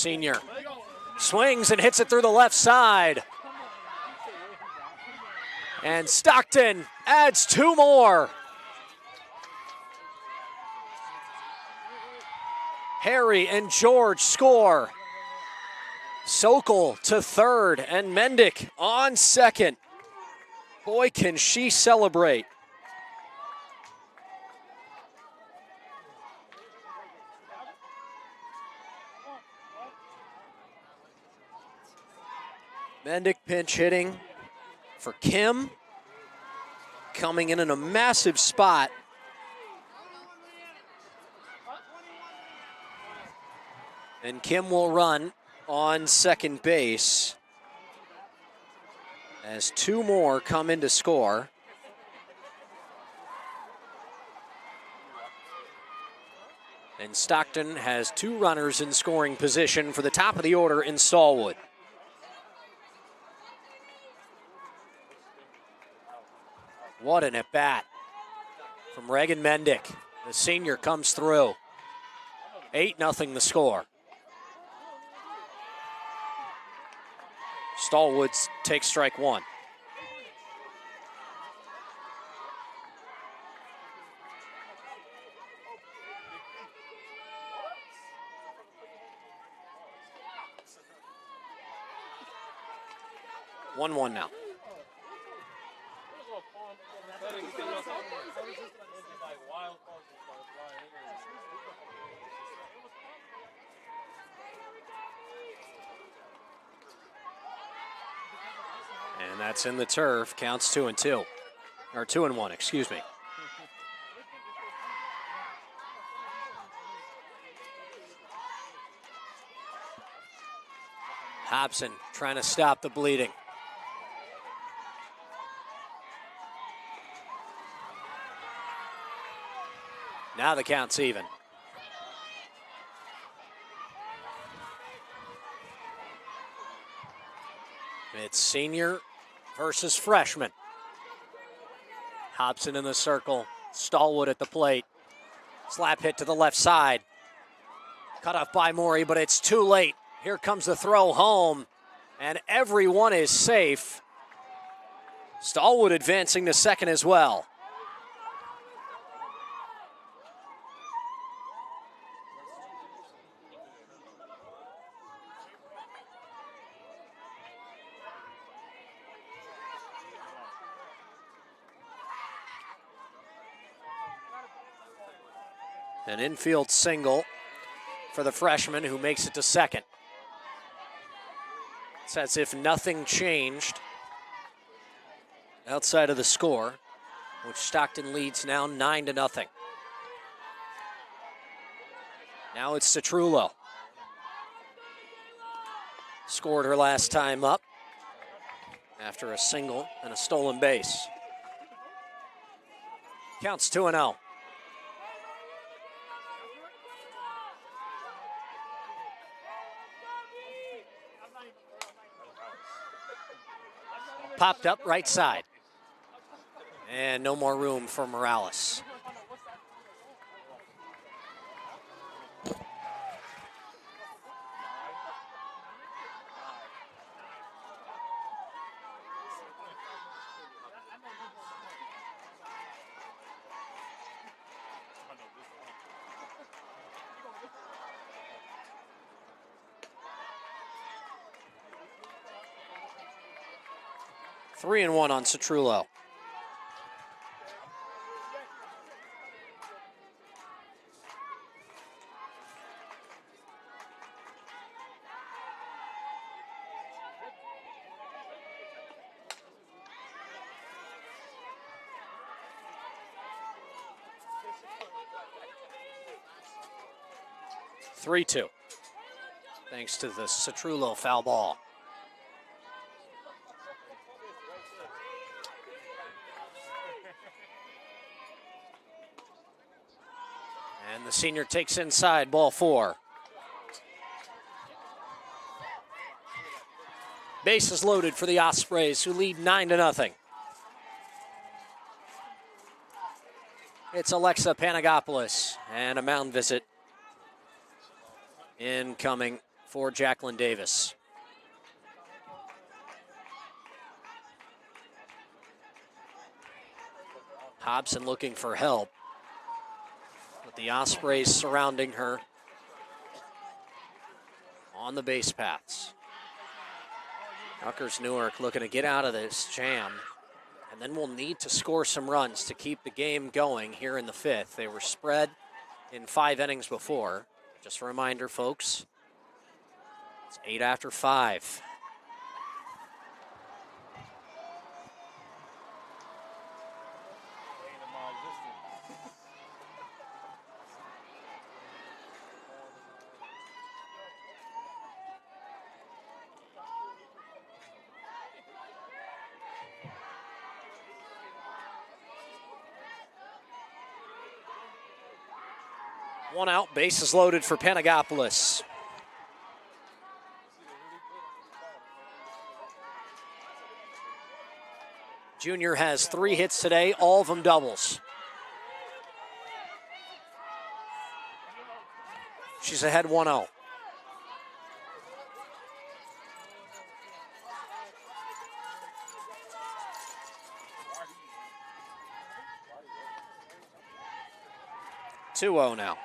senior swings and hits it through the left side. And Stockton adds 2 more. Harry and George score. Sokol to third and Mendick on second. Boy, can she celebrate. Mendick pinch hitting for Kim. Coming in a massive spot. And Kim will run on second base as 2 more come in to score. And Stockton has 2 runners in scoring position for the top of the order in Stallwood. What an at-bat from Reagan Mendick. The senior comes through. 8-0 the score. Stallwood takes strike 1. One now. And that's in the turf. Counts 2-2. Or 2-1, excuse me. Hobson trying to stop the bleeding. Now the count's even. It's senior versus freshman. Hobson in the circle. Stallwood at the plate. Slap hit to the left side. Cut off by Morey, but it's too late. Here comes the throw home, and everyone is safe. Stallwood advancing to second as well. An infield single for the freshman who makes it to second. It's as if nothing changed outside of the score, which Stockton leads now 9-0. Now it's Citrullo. Scored her last time up after a single and a stolen base. Counts 2-0. Popped up right side. And no more room for Morales. Three and one on Citrullo. Three-two. Thanks to the Citrullo foul ball. And the senior takes inside, ball 4. Bases loaded for the Ospreys, who lead 9-0. It's Alexa Panagopoulos and a mound visit incoming for Jacqueline Davis. Hobson looking for help, with the Ospreys surrounding her on the base paths. Rutgers Newark looking to get out of this jam, and then we'll need to score some runs to keep the game going here in the fifth. They were spread in 5 innings before. Just a reminder, folks, it's 8 after 5. One out, bases loaded for Panagopoulos. Junior has 3 hits today, all of them doubles. She's ahead 1-0. Two-0 now.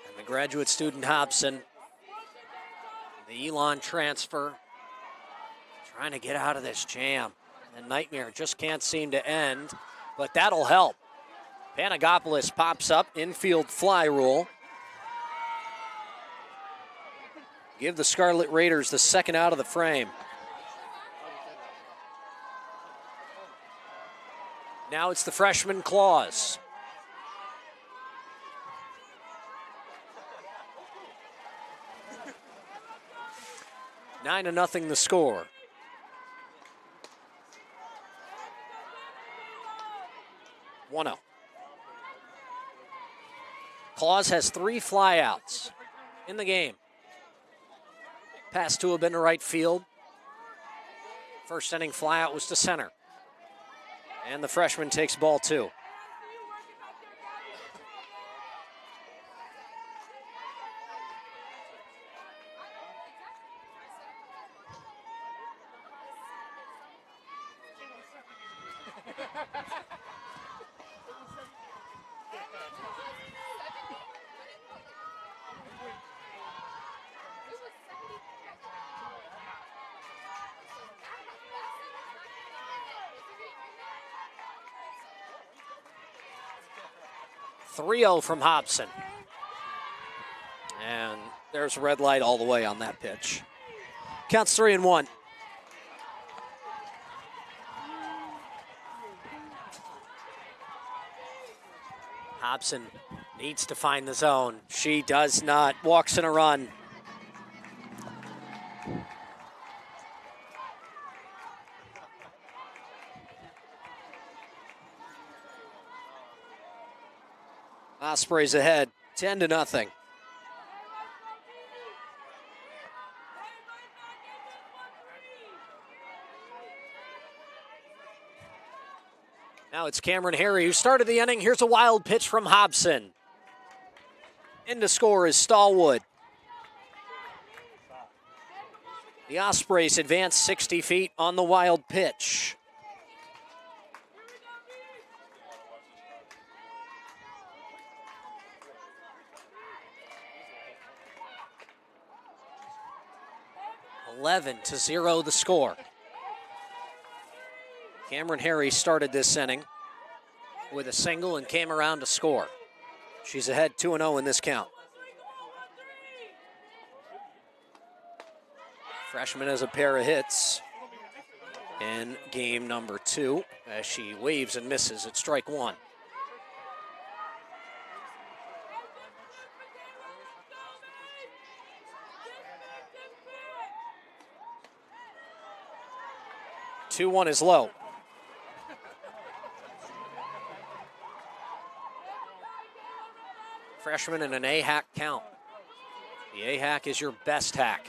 And the graduate student Hobson, the Elon transfer, trying to get out of this jam. The nightmare just can't seem to end, but that'll help. Panagopoulos pops up, infield fly rule. Give the Scarlet Raiders the second out of the frame. Now it's the freshman Claus. Nine to nothing the score. One out. Claus has 3 flyouts in the game. Pass to have been to right field. First inning flyout was to center. And the freshman takes ball 2. .30 from Hobson. And there's a red light all the way on that pitch. Counts 3-1. Hobson needs to find the zone. She does not. Walks in a run. Ospreys ahead, 10-0. Now it's Cameron Harry who started the inning. Here's a wild pitch from Hobson. In to score is Stallwood. The Ospreys advance 60 feet on the wild pitch. (11-0) the score. Cameron Harry started this inning with a single and came around to score. She's ahead 2-0 in this count. Freshman has a pair of hits in game number 2 as she waves and misses at strike 1. Two-1 is low. Freshman in an A-hack count. The A-hack is your best hack.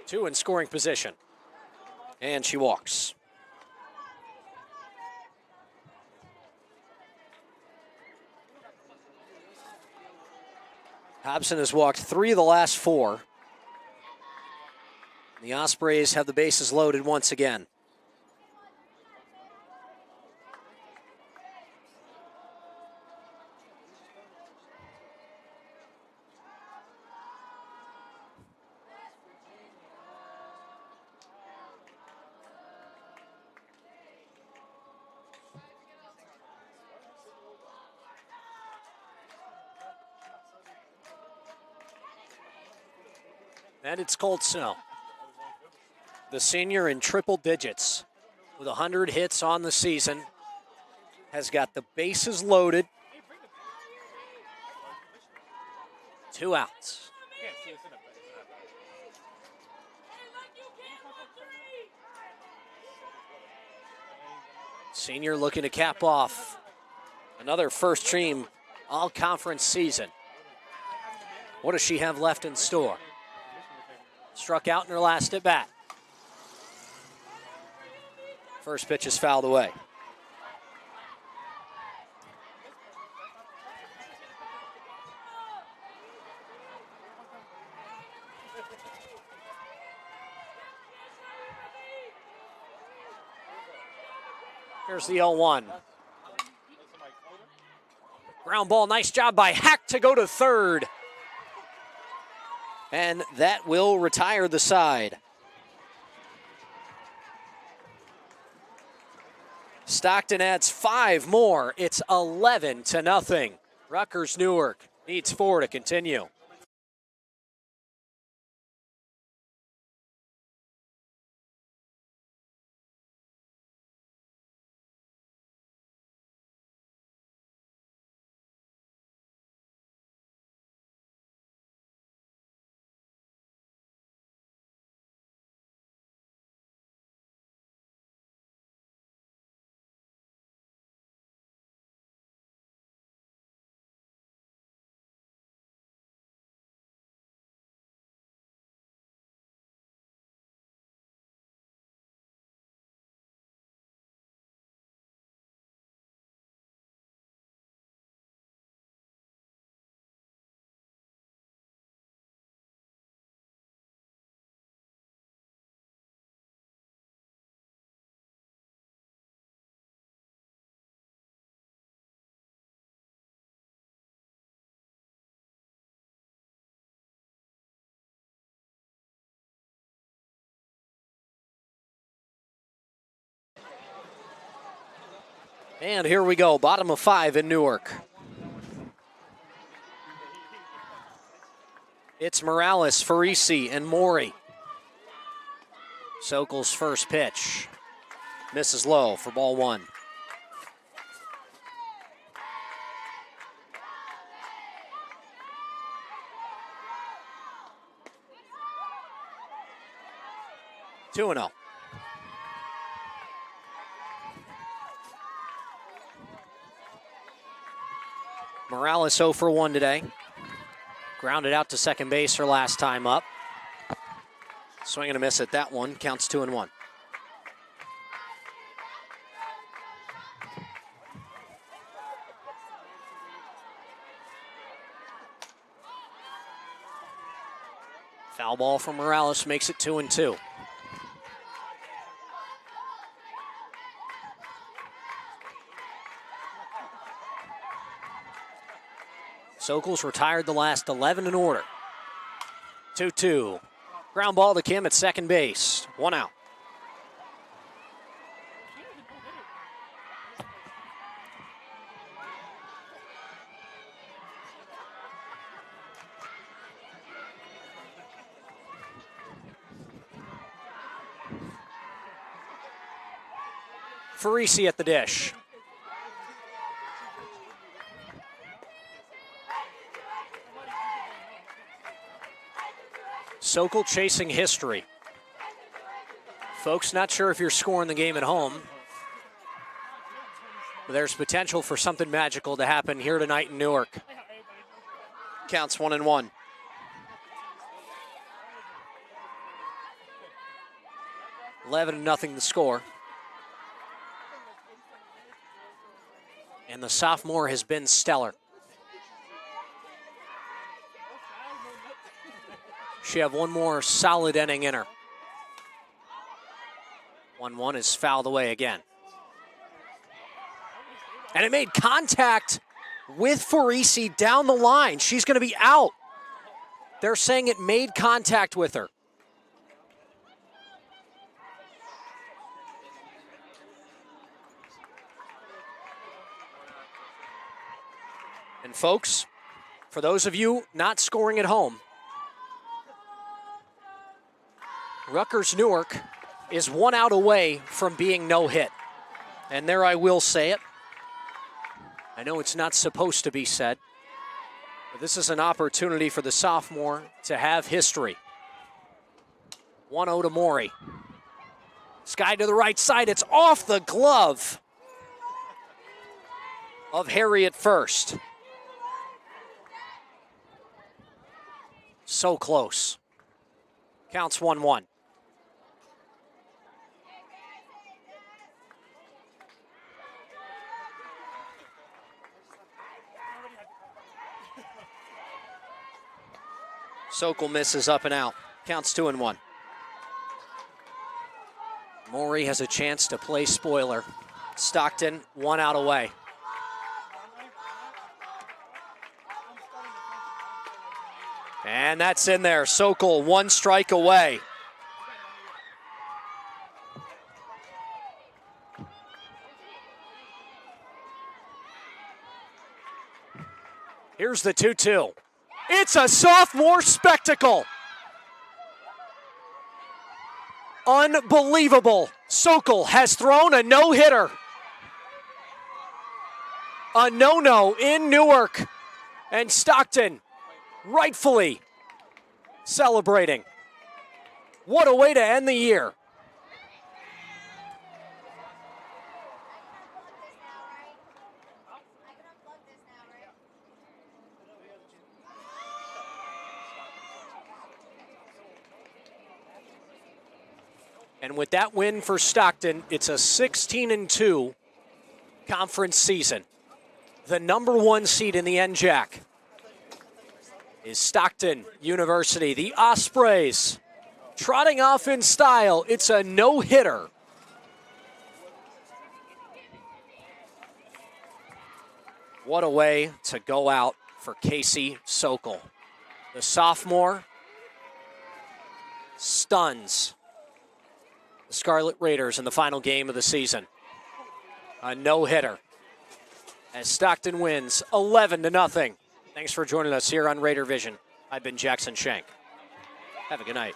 2 in scoring position. And she walks. Hobson has walked 3 of the last 4. The Ospreys have the bases loaded once again. And it's Colt Snow, the senior in triple digits with 100 hits on the season, has got the bases loaded. 2 outs. Senior looking to cap off another first-team all-conference season. What does she have left in store? Struck out in her last at-bat. First pitch is fouled away. Here's the 0-1. Ground ball, nice job by Hack to go to third. And that will retire the side. Stockton adds 5 more. It's 11-0. Rutgers Newark needs 4 to continue. And here we go, bottom of 5 in Newark. It's Morales, Farisi, and Maury. Sokol's first pitch. Misses low for ball 1. Two 2-0. Morales 0 for 1 today. Grounded out to second base her last time up. Swing and a miss at that one. Counts 2-1. Foul ball from Morales makes it 2-2. Sokol's retired the last 11 in order. 2-2. Ground ball to Kim at second base. 1 out. Farisi at the dish. Sokol chasing history. Folks, not sure if you're scoring the game at home, but there's potential for something magical to happen here tonight in Newark. Counts 1-1. $11-0 the score. And the sophomore has been stellar. She have one more solid inning in her. 1-1 is fouled away again. And it made contact with Farisi down the line. She's going to be out. They're saying it made contact with her. And folks, for those of you not scoring at home, Rutgers Newark is 1 out away from being no hit. And there I will say it. I know it's not supposed to be said, but this is an opportunity for the sophomore to have history. 1-0 to Maury. Sky to the right side. It's off the glove of Harriet First. So close. Counts 1-1. Sokol misses up and out. Counts 2-1. Maury has a chance to play spoiler. Stockton 1 out away. And that's in there. Sokol 1 strike away. Here's the 2-2. It's a sophomore spectacle. Unbelievable. Sokol has thrown a no-hitter. A no-no in Newark. And Stockton rightfully celebrating. What a way to end the year. And with that win for Stockton, it's a 16-2 conference season. The number 1 seed in the NJAC is Stockton University. The Ospreys trotting off in style. It's a no-hitter. What a way to go out for Casey Sokol. The sophomore stuns the Scarlet Raiders in the final game of the season. A no-hitter as Stockton wins 11-0. Thanks for joining us here on Raider Vision. I've been Jackson Shank. Have a good night.